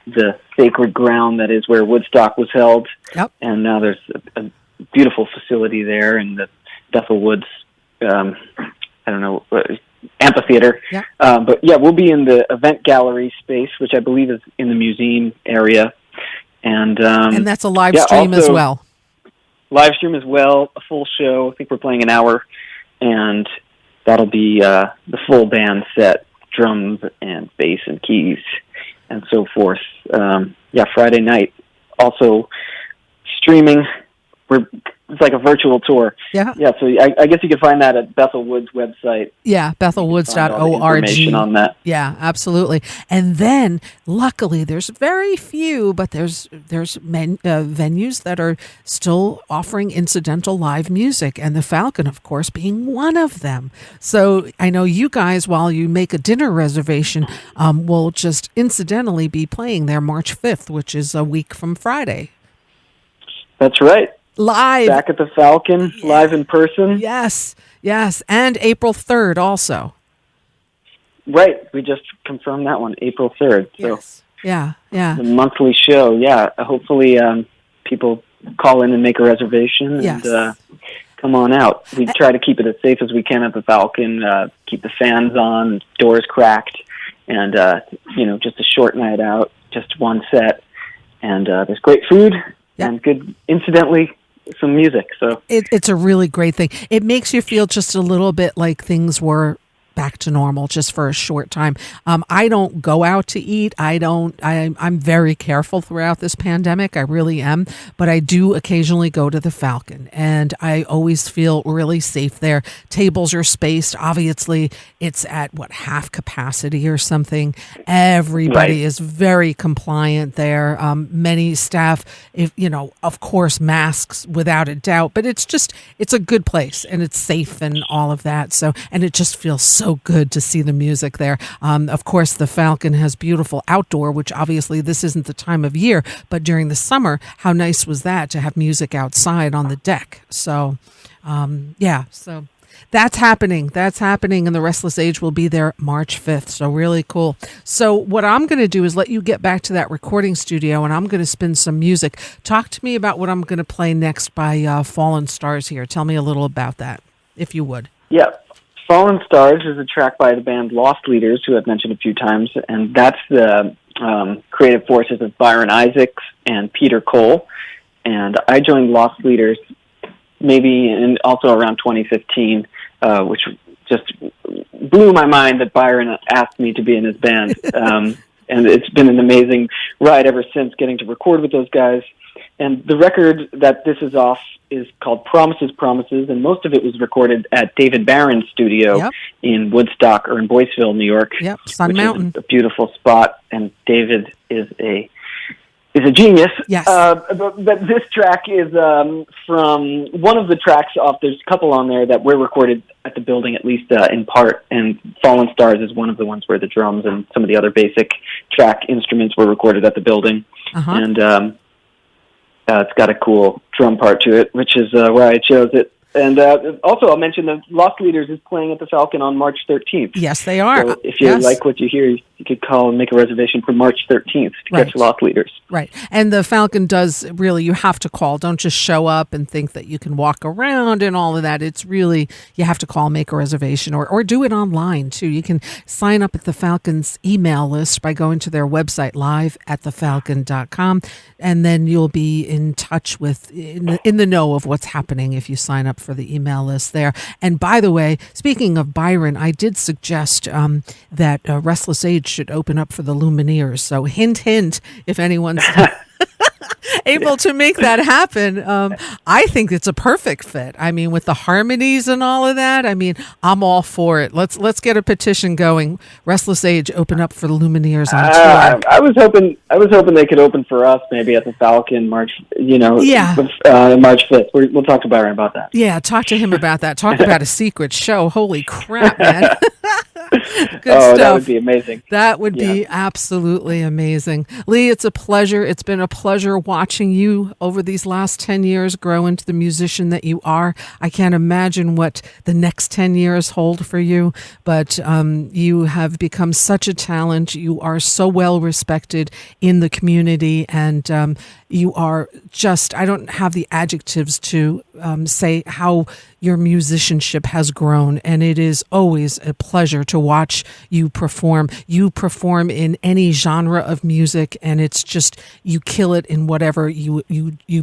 the sacred ground that is where Woodstock was held. Yep. And now there's a beautiful facility there in the Bethel Woods, amphitheater. Yep. But yeah, we'll be in the event gallery space, which I believe is in the museum area. And that's a live stream as well. Live stream as well, a full show. I think we're playing an hour. And that'll be the full band set, drums and bass and keys and so forth. Friday night. Also streaming. It's like a virtual tour. Yeah. Yeah, so I guess you can find that at Bethel Woods website. Yeah, bethelwoods.org. Information on that. Yeah, absolutely. And then, luckily, there's very few, but there's venues that are still offering incidental live music, and the Falcon, of course, being one of them. So I know you guys, while you make a dinner reservation, will just incidentally be playing there March 5th, which is a week from Friday. That's right. Live. Back at the Falcon, live in person. Yes. And April 3rd also. Right. We just confirmed that one, April 3rd. So yes. Yeah. the monthly show. Yeah. Hopefully people call in and make a reservation and come on out. We try to keep it as safe as we can at the Falcon, keep the fans on, doors cracked, and, just a short night out, just one set. And there's great food and good, incidentally, some music. So it's a really great thing. It makes you feel just a little bit like things were back to normal just for a short time. I don't go out to eat. I'm very careful throughout this pandemic. I really am. But I do occasionally go to the Falcon, and I always feel really safe there. Tables are spaced. Obviously, it's at half capacity or something. Everybody is very compliant there. Many staff, of course, masks without a doubt. But it's a good place, and it's safe and all of that. So, and it just feels so good to see the music there. Of course, the Falcon has beautiful outdoor, which obviously this isn't the time of year, but during the summer, how nice was that to have music outside on the deck? So, so that's happening. And the Restless Age will be there March 5th. So really cool. So what I'm going to do is let you get back to that recording studio, and I'm going to spin some music. Talk to me about what I'm going to play next by Fallen Stars here. Tell me a little about that, if you would. Yeah. Fallen Stars is a track by the band Lost Leaders, who I've mentioned a few times, and that's the creative forces of Byron Isaacs and Peter Cole. And I joined Lost Leaders also around 2015, which just blew my mind that Byron asked me to be in his band. And it's been an amazing ride ever since, getting to record with those guys. And the record that this is off is called Promises, Promises, and most of it was recorded at David Barron's studio in Woodstock or in Boyceville, New York. Yep, Sun Mountain. Is a beautiful spot, and David is a genius. Yes. But this track is from one of the tracks off. There's a couple on there that were recorded at the building, at least in part, and Fallen Stars is one of the ones where the drums and some of the other basic track instruments were recorded at the building. Uh-huh. And it's got a cool drum part to it, which is why I chose it. And also, I'll mention that Lost Leaders is playing at the Falcon on March 13th. Yes, they are. So if you like what you hear, you could call and make a reservation for March 13th to catch Lost Leaders. Right. And the Falcon does really, you have to call. Don't just show up and think that you can walk around and all of that. It's really, you have to call, make a reservation, or do it online too. You can sign up at the Falcon's email list by going to their website, live@thefalcon.com, and then you'll be in touch with, in the know of what's happening if you sign up for the email list there. And by the way, speaking of Byron, I did suggest that Restless Age should open up for the Lumineers. So hint, hint, if anyone's able to make that happen, I think it's a perfect fit. I mean, with the harmonies and all of that, I mean, I'm all for it. Let's get a petition going. Restless Age, open up for the Lumineers on tour. I was hoping they could open for us maybe at the Falcon March 5th. We'll talk to Byron about that. Yeah, talk to him about that. Talk about a secret show. Holy crap, man. Good stuff. That would be amazing. That would be absolutely amazing. Lee, it's a pleasure. It's been a pleasure watching you over these last 10 years grow into the musician that you are. I can't imagine what the next 10 years hold for you, but you have become such a talent. You are so well respected in the community, and you are just, I don't have the adjectives to say how your musicianship has grown, and it is always a pleasure to watch you perform. You perform in any genre of music, and it's just, you kill it in whatever you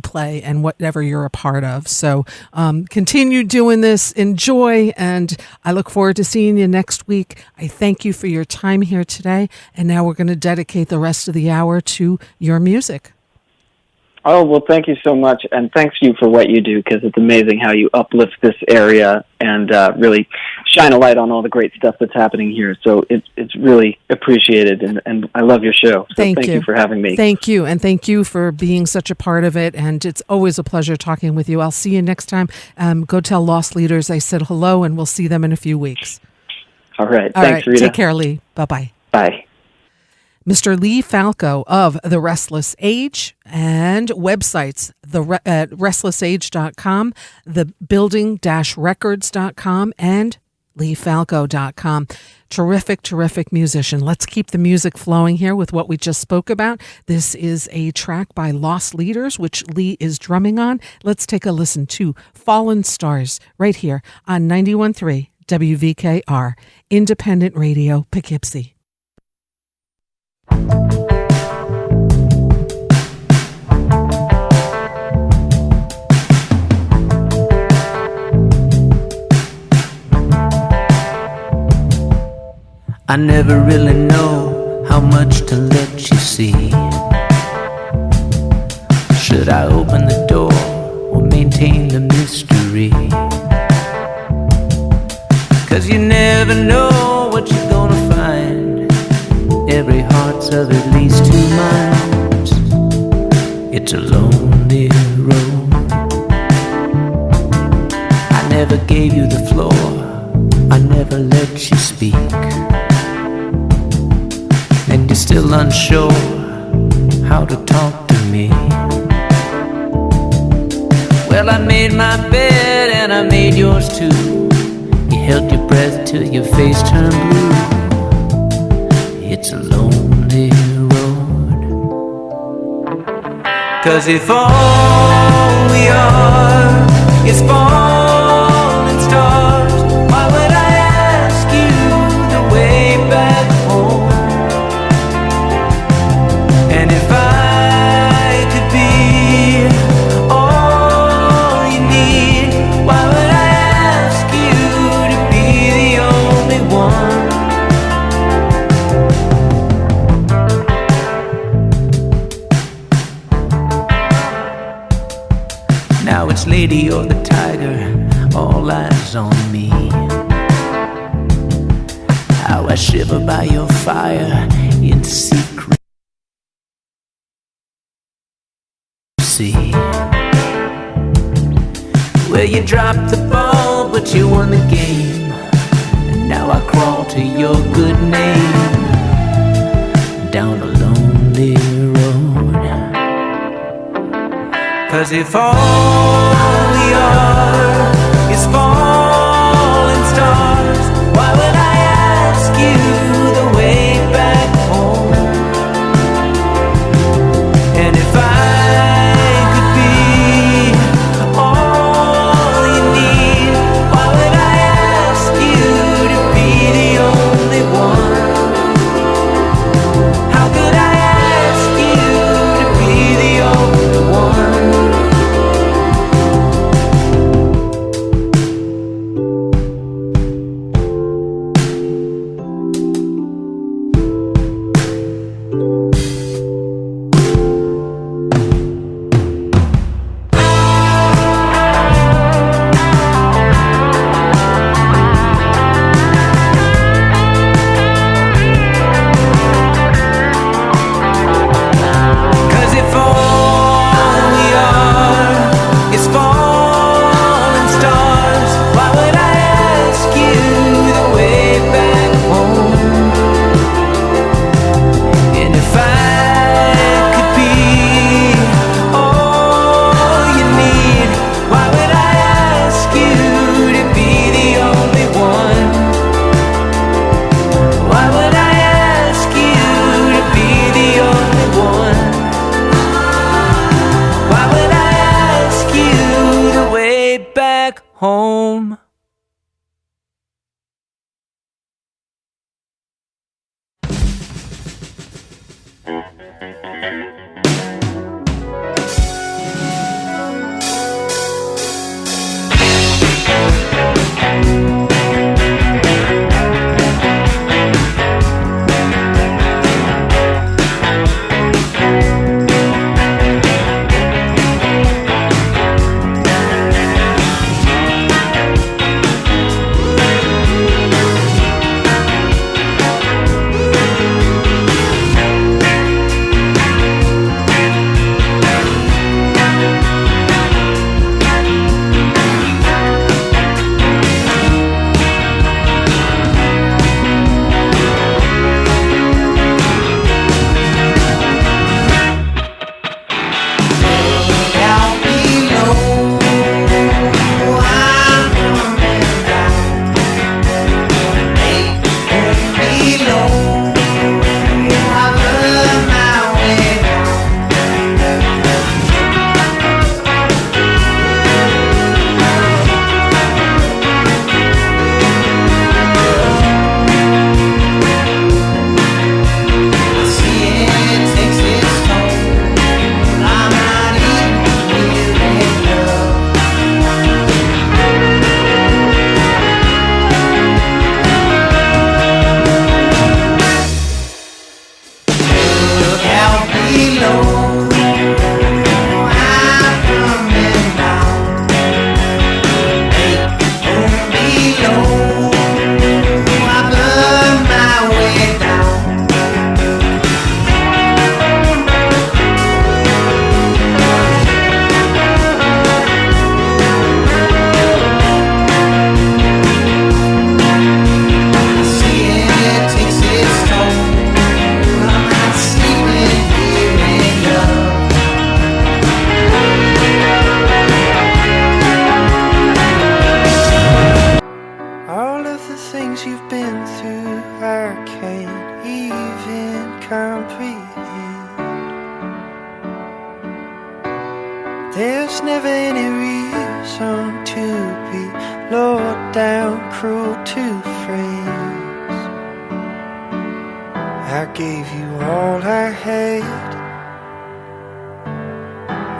play and whatever you're a part of. So continue doing this, enjoy, and I look forward to seeing you next week. I thank you for your time here today, and now we're going to dedicate the rest of the hour to your music. Oh, well, thank you so much, and thanks you for what you do, because it's amazing how you uplift this area and really shine a light on all the great stuff that's happening here. So it's really appreciated, and I love your show. So thank you for having me. Thank you, and thank you for being such a part of it, and it's always a pleasure talking with you. I'll see you next time. Go tell Lost Leaders I said hello, and we'll see them in a few weeks. All right. Thanks, Rita. Take care, Lee. Bye-bye. Bye. Mr. Lee Falco of The Restless Age, and websites at restlessage.com, thebuilding-records.com, and leefalco.com. Terrific musician. Let's keep the music flowing here with what we just spoke about. This is a track by Lost Leaders, which Lee is drumming on. Let's take a listen to Fallen Stars right here on 91.3 WVKR, Independent Radio, Poughkeepsie. I never really know how much to let you see. Should I open the door or maintain the mystery? 'Cause you never know what you're gonna find. Every heart's of at least two minds. It's a lonely road. I never gave you the floor, I never let you speak, and you're still unsure how to talk to me. Well, I made my bed and I made yours too. You held your breath till your face turned blue. It's a lonely road. 'Cause if all we are is falling stars, why would I ask you the way back home? And if I could be all you need, why would I ask you to be the only one? Now it's lady or the tiger, all eyes on me. How I shiver by your fire in secret. See, well, you dropped the ball, but you won the game, and now I crawl to your good name down a lonely road. 'Cause if all we are is falling stars, why would I ask you the way back home. There's never any reason to be lowered down, cruel to phrase. I gave you all I had,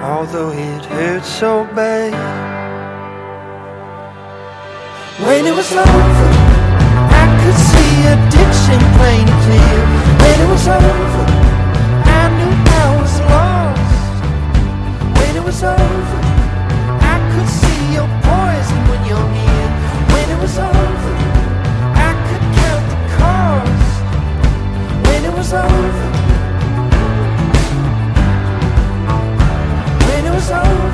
although it hurt so bad. When it was over, I could see addiction plain and clear. When it was over, I knew I was lost. When it was over, I could see your poison when you're near. When it was over, I could count the cost. When it was over, when it was over.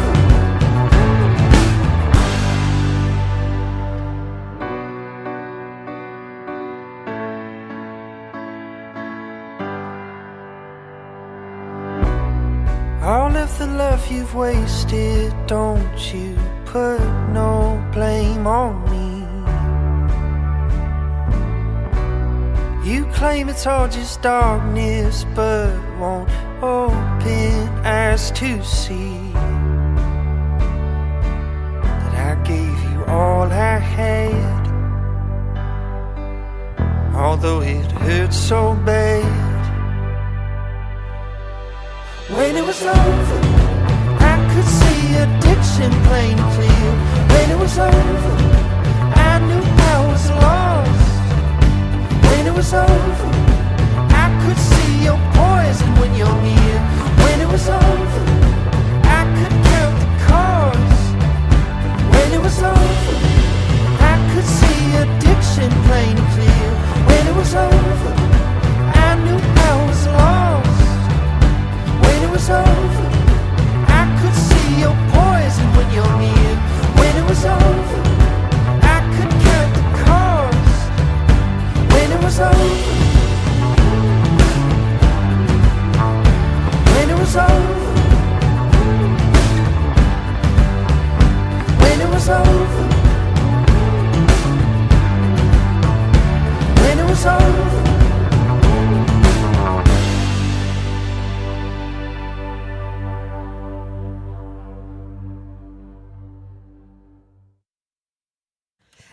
All of the love you've wasted, don't you put no blame on me. You claim it's all just darkness, but won't open eyes to see that I gave you all I had, although it hurt so bad. When it was over, I could see addiction plain and clear. When it was over, I knew I was lost. When it was over, I could see your poison when you're near. When it was over, I could count the cost. When it was over, I could see addiction plain and clear. When it was over, I knew I was lost. When it was over, I could see your poison when you're near. When it was over, I could count the cost. When it was over, when it was over.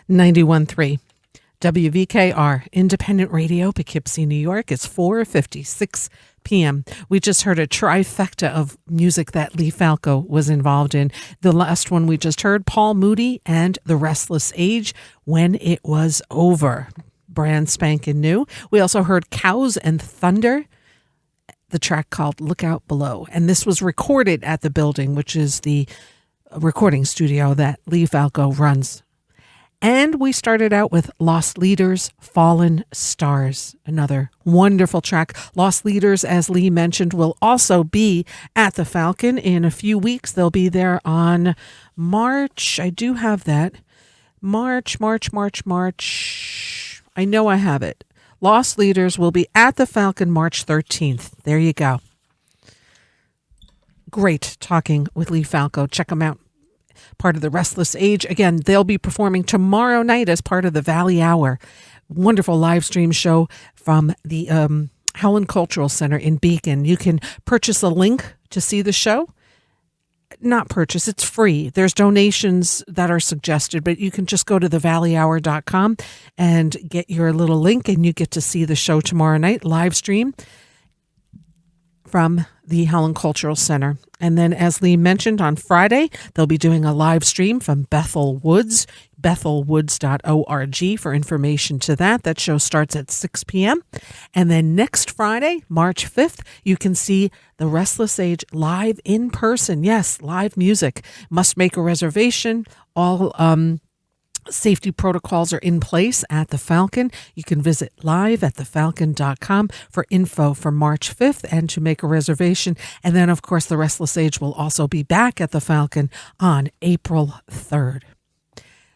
91.3 WVKR, Independent Radio, Poughkeepsie, New York. It's 4:56 p.m. We just heard a trifecta of music that Lee Falco was involved in. The last one we just heard, Paul Moody and The Restless Age, When It Was Over. Brand spanking new. We also heard Cows and Thunder, the track called Look Out Below. And this was recorded at the building, which is the recording studio that Lee Falco runs. And we started out with Lost Leaders, Fallen Stars, another wonderful track. Lost Leaders, as Lee mentioned, will also be at the Falcon in a few weeks. They'll be there on March. I do have that. March. I know I have it. Lost Leaders will be at the Falcon March 13th. There you go. Great talking with Lee Falco. Check them out. Part of the Restless Age. Again, they'll be performing tomorrow night as part of the Valley Hour. Wonderful live stream show from the Howland Cultural Center in Beacon. You can purchase a link to see the show. Not purchase, it's free. There's donations that are suggested, but you can just go to thevalleyhour.com and get your little link, and you get to see the show tomorrow night, live stream from the Howland Cultural Center. And then, as Lee mentioned, on Friday, they'll be doing a live stream from Bethel Woods, bethelwoods.org for information to that. That show starts at 6 p.m. And then next Friday, March 5th, you can see The Restless Age live in person. Yes, live music. Must make a reservation. All safety protocols are in place at the Falcon. You can visit live@thefalcon.com for info for March 5th and to make a reservation. And then, of course, The Restless Age will also be back at the Falcon on April 3rd.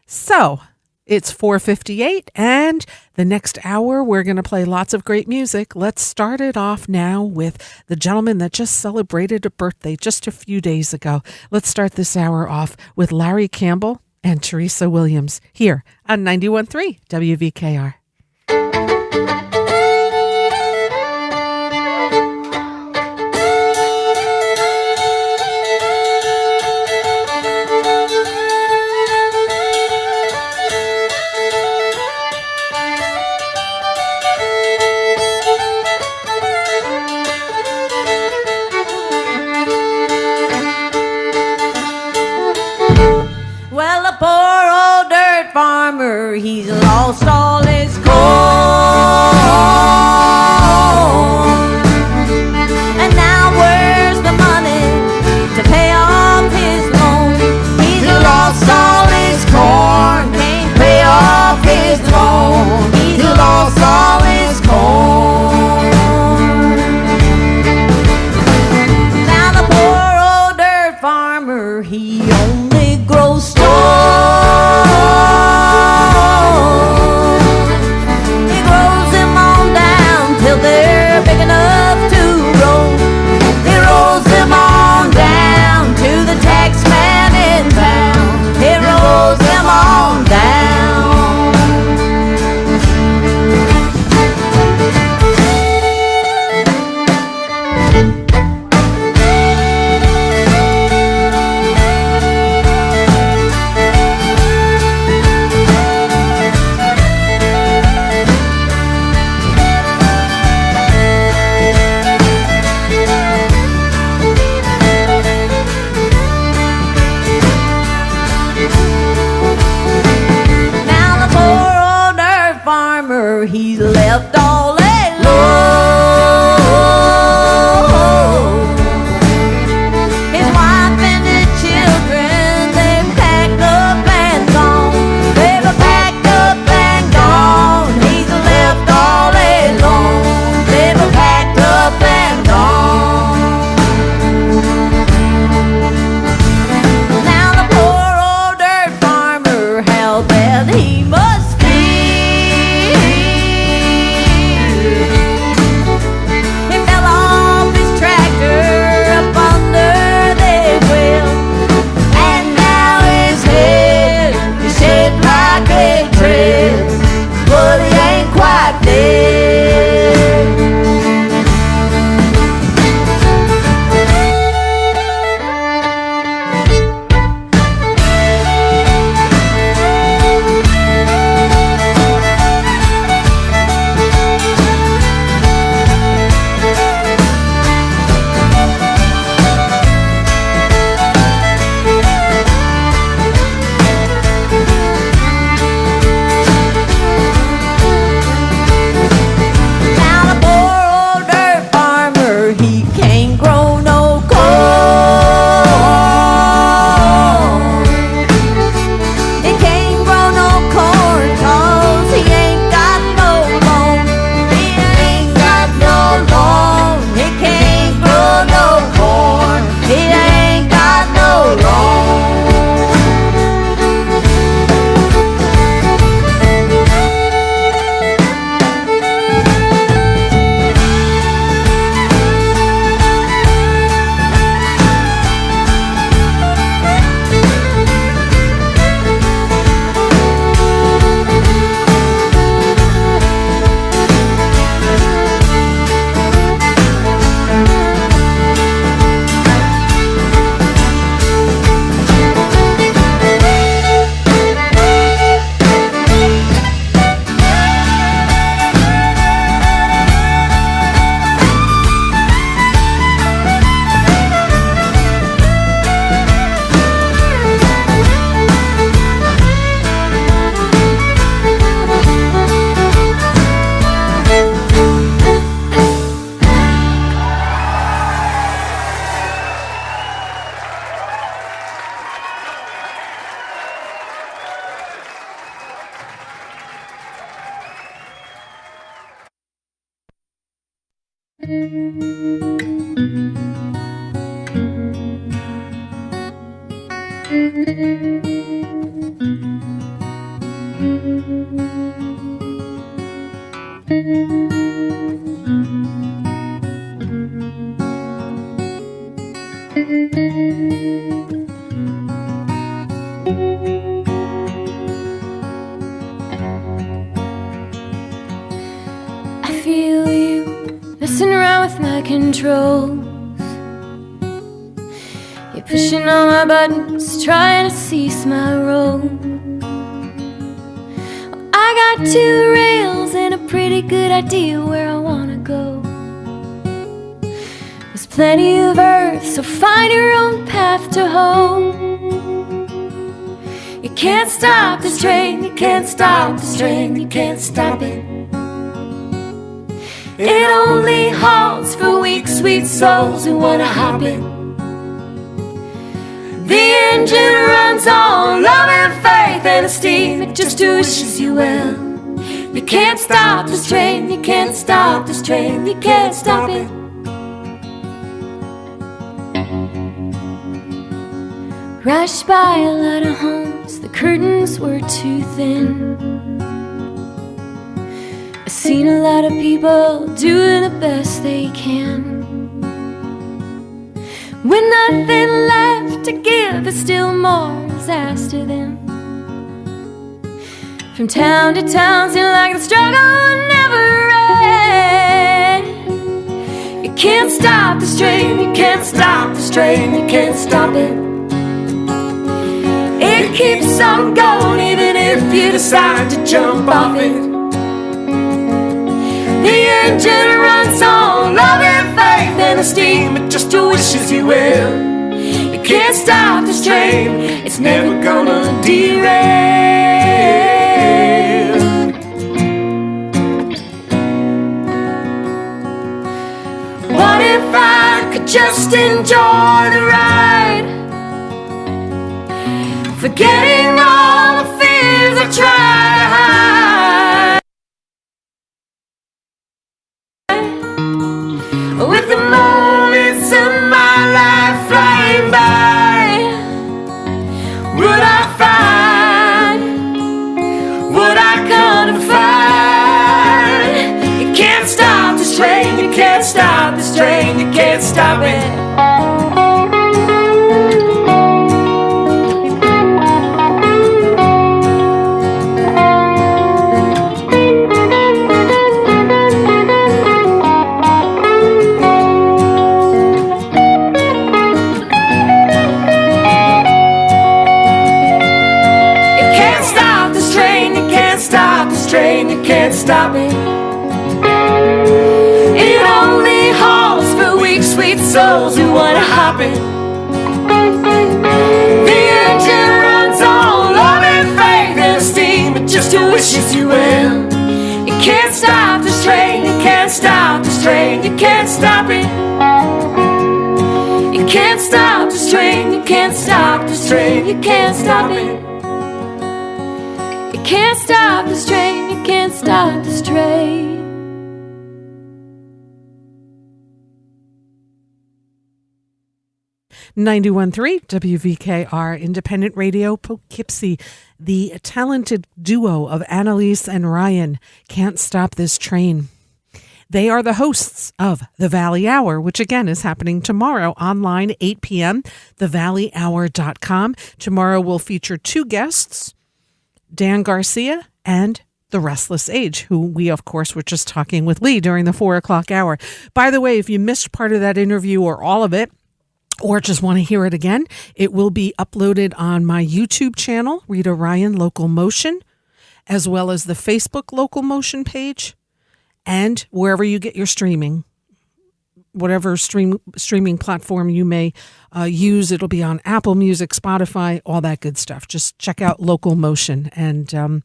So it's 4:58, and the next hour we're going to play lots of great music. Let's start it off now with the gentleman that just celebrated a birthday just a few days ago. Let's start this hour off with Larry Campbell and Teresa Williams here on 91.3 WVKR. Well, a poor old dirt farmer, he's lost all his corn. And now where's the money to pay off his loan? He's lost all his corn, can't pay off his loan. He's lost all his corn. Now the poor old dirt farmer, he only grows stone. I feel you messing around with my controls. You're pushing all my buttons, trying to cease my roll. I got two rails and a pretty good idea where I wanna go. There's plenty of earth, so find your own path to home. You can't stop this train, you can't stop this train, you can't stop it. It only halts for weak, sweet souls who wanna hop it. The engine runs on love and faith and esteem, it just wishes you well. You can't stop this train, you can't stop this train, you can't stop it. Rushed by a lot of homes, the curtains were too thin. I've seen a lot of people doing the best they can. With nothing left to give, but still more is asked of them. From town to town, seems like the struggle never ends. You can't stop this train, you can't stop this train, you can't stop it. It keeps on going even if you decide to jump off it. The engine runs on love and faith and esteem, it just wishes you well. You can't stop this train, it's never gonna derail. What if I could just enjoy the ride, forgetting all the fears I try to hide? With the moments of my life flying by, would I find what I couldn't find? You can't stop this train, you can't stop this train, you can't stop it. You can't stop it. It only halts for weak, sweet souls who wanna hop it. The engine runs on love and faith and esteem, it just wishes you well. You can't stop this train, you can't stop this train, you can't stop it. You can't stop this train, you can't stop this train, you can't stop it. You can't stop this train, you can't stop this train. 91.3 WVKR Independent Radio Poughkeepsie. The talented duo of Annalise and Ryan can't stop this train. They are the hosts of The Valley Hour, which again is happening tomorrow online, 8 p.m., thevalleyhour.com. Tomorrow will feature two guests, Dan Garcia and The Restless Age, who we, of course, were just talking with Lee during the 4 o'clock hour. By the way, if you missed part of that interview or all of it, or just want to hear it again, it will be uploaded on my YouTube channel, Rita Ryan LocalMotion, as well as the Facebook LocalMotion page, and wherever you get your streaming. Whatever streaming platform you may use, it'll be on Apple Music, Spotify, all that good stuff. Just check out LocalMotion, and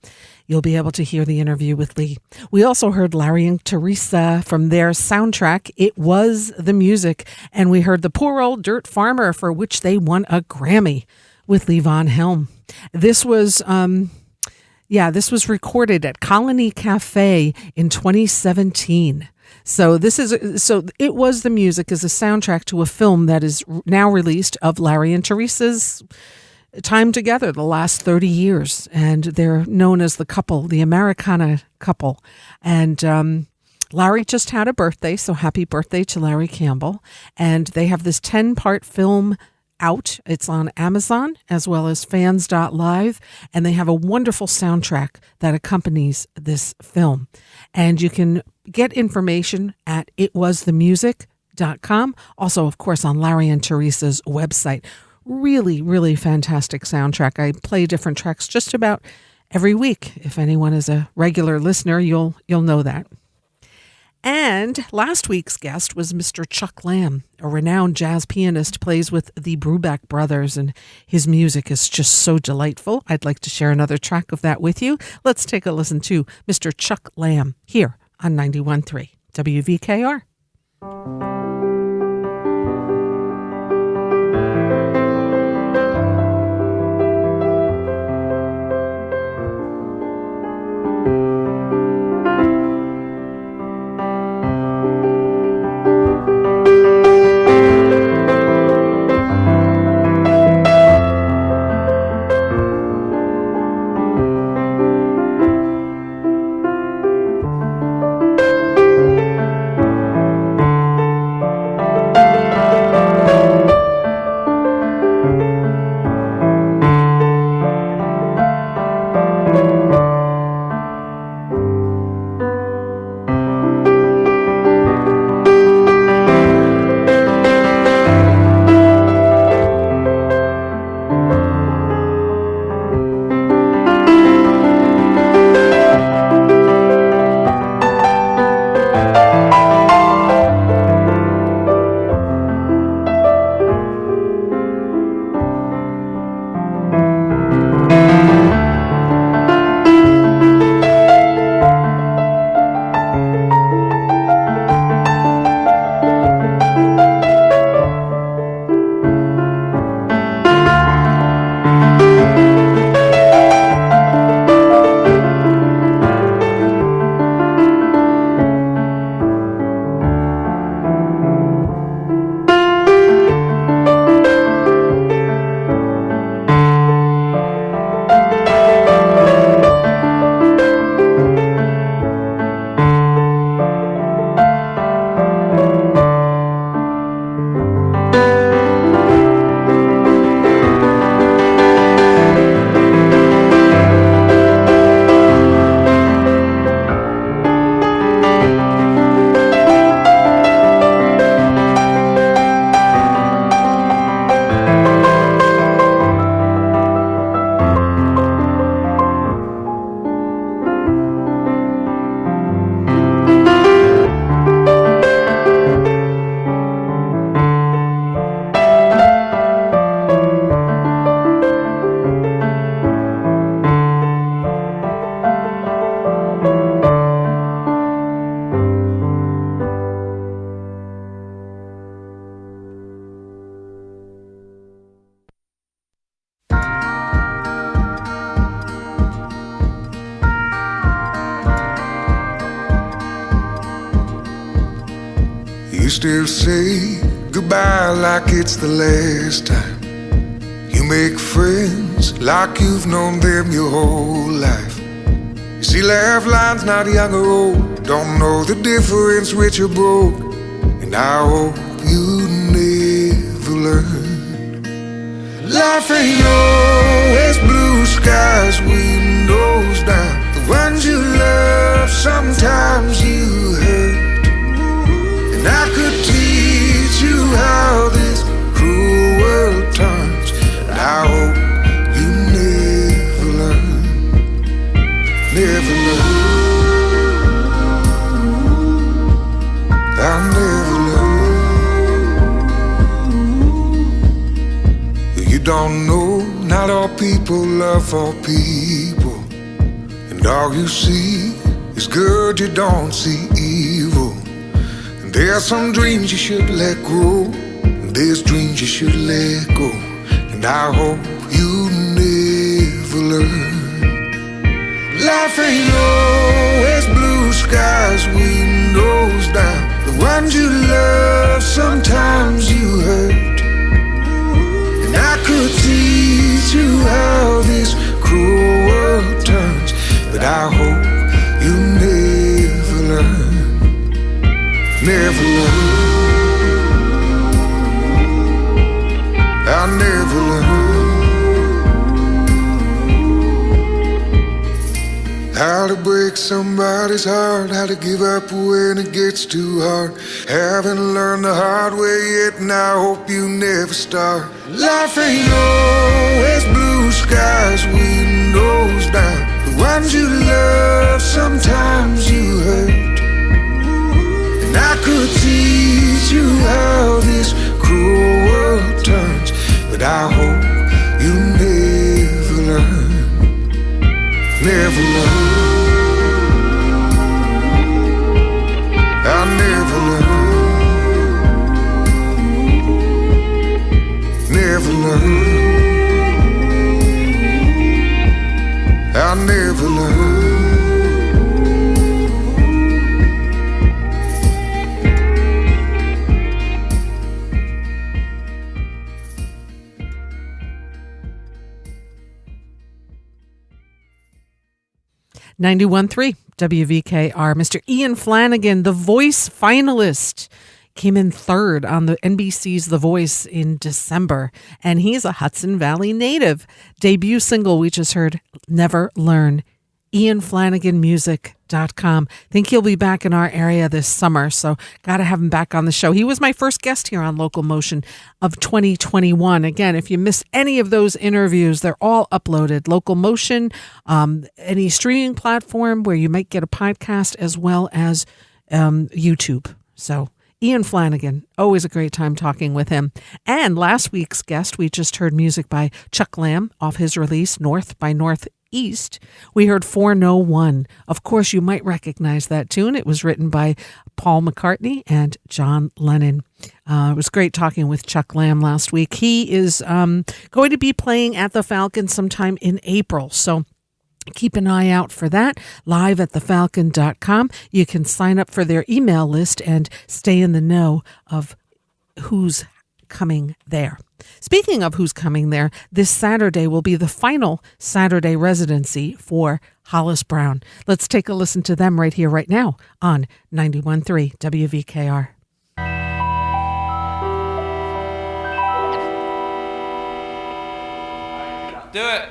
you'll be able to hear the interview with Lee. We also heard Larry and Teresa from their soundtrack, It Was the Music, and we heard The Poor Old Dirt Farmer, for which they won a Grammy with Lee Von Helm. This was, Yeah, this was recorded at Colony Cafe in 2017. So It Was the Music is a soundtrack to a film that is now released of Larry and Teresa's time together, the last 30 years. And they're known as the couple, the Americana couple. And Larry just had a birthday, so happy birthday to Larry Campbell. And they have this 10-part film out. It's on Amazon as well as fans.live, and they have a wonderful soundtrack that accompanies this film. And you can get information at itwasthemusic.com. Also, of course, on Larry and Teresa's website. Really, really fantastic soundtrack. I play different tracks just about every week. If anyone is a regular listener, you'll know that. And last week's guest was Mr. Chuck Lamb, a renowned jazz pianist, plays with the Brubeck Brothers, and his music is just so delightful. I'd like to share another track of that with you. Let's take a listen to Mr. Chuck Lamb here on 91.3 WVKR. Still say goodbye like it's the last time. You make friends like you've known them your whole life. You see, laugh lines not young or old, don't know the difference rich or broke. And I hope you never learn. Life ain't always blue skies, windows down. The ones you love, sometimes you hurt. And I could teach you how this cruel world turns, but I hope you never learn, never learn. I'll never learn. You don't know, not all people love all people, and all you see is good, you don't see evil. There are some dreams you should let go, and there's dreams you should let go. And I hope you never learn. Life ain't always blue skies, windows down. The ones you love, sometimes you hurt. And I could teach you how this cruel world turns, but I hope you never learn. Never learn. I'll never learn how to break somebody's heart, how to give up when it gets too hard. Haven't learned the hard way yet, and I hope you never start. Life ain't always blue skies, windows down. The ones you love, sometimes you hurt. And I could teach you how this cruel world turns, but I hope you never learn. Never learn. I'll never learn. Never learn. I'll never learn. .3 WVKR. Mr. Ian Flanagan, The Voice finalist, came in third on the NBC's The Voice in December, and he's a Hudson Valley native. Debut single we just heard, Never Learn. IanFlanaganMusic.com. Think he'll be back in our area this summer, so got to have him back on the show. He was my first guest here on LocalMotion of 2021. Again, if you missed any of those interviews, they're all uploaded. LocalMotion, any streaming platform where you might get a podcast, as well as YouTube. So Ian Flanagan, always a great time talking with him. And last week's guest, we just heard music by Chuck Lamb off his release, North by Northeast. We heard 401. Of course, you might recognize that tune. It was written by Paul McCartney and John Lennon. It was great talking with Chuck Lamb last week. He is going to be playing at the Falcon sometime in April, so keep an eye out for that, live at thefalcon.com. You can sign up for their email list and stay in the know of who's coming there. Speaking of who's coming there, this Saturday will be the final Saturday residency for Hollis Brown. Let's take a listen to them right here, right now on 91.3 WVKR. Do it.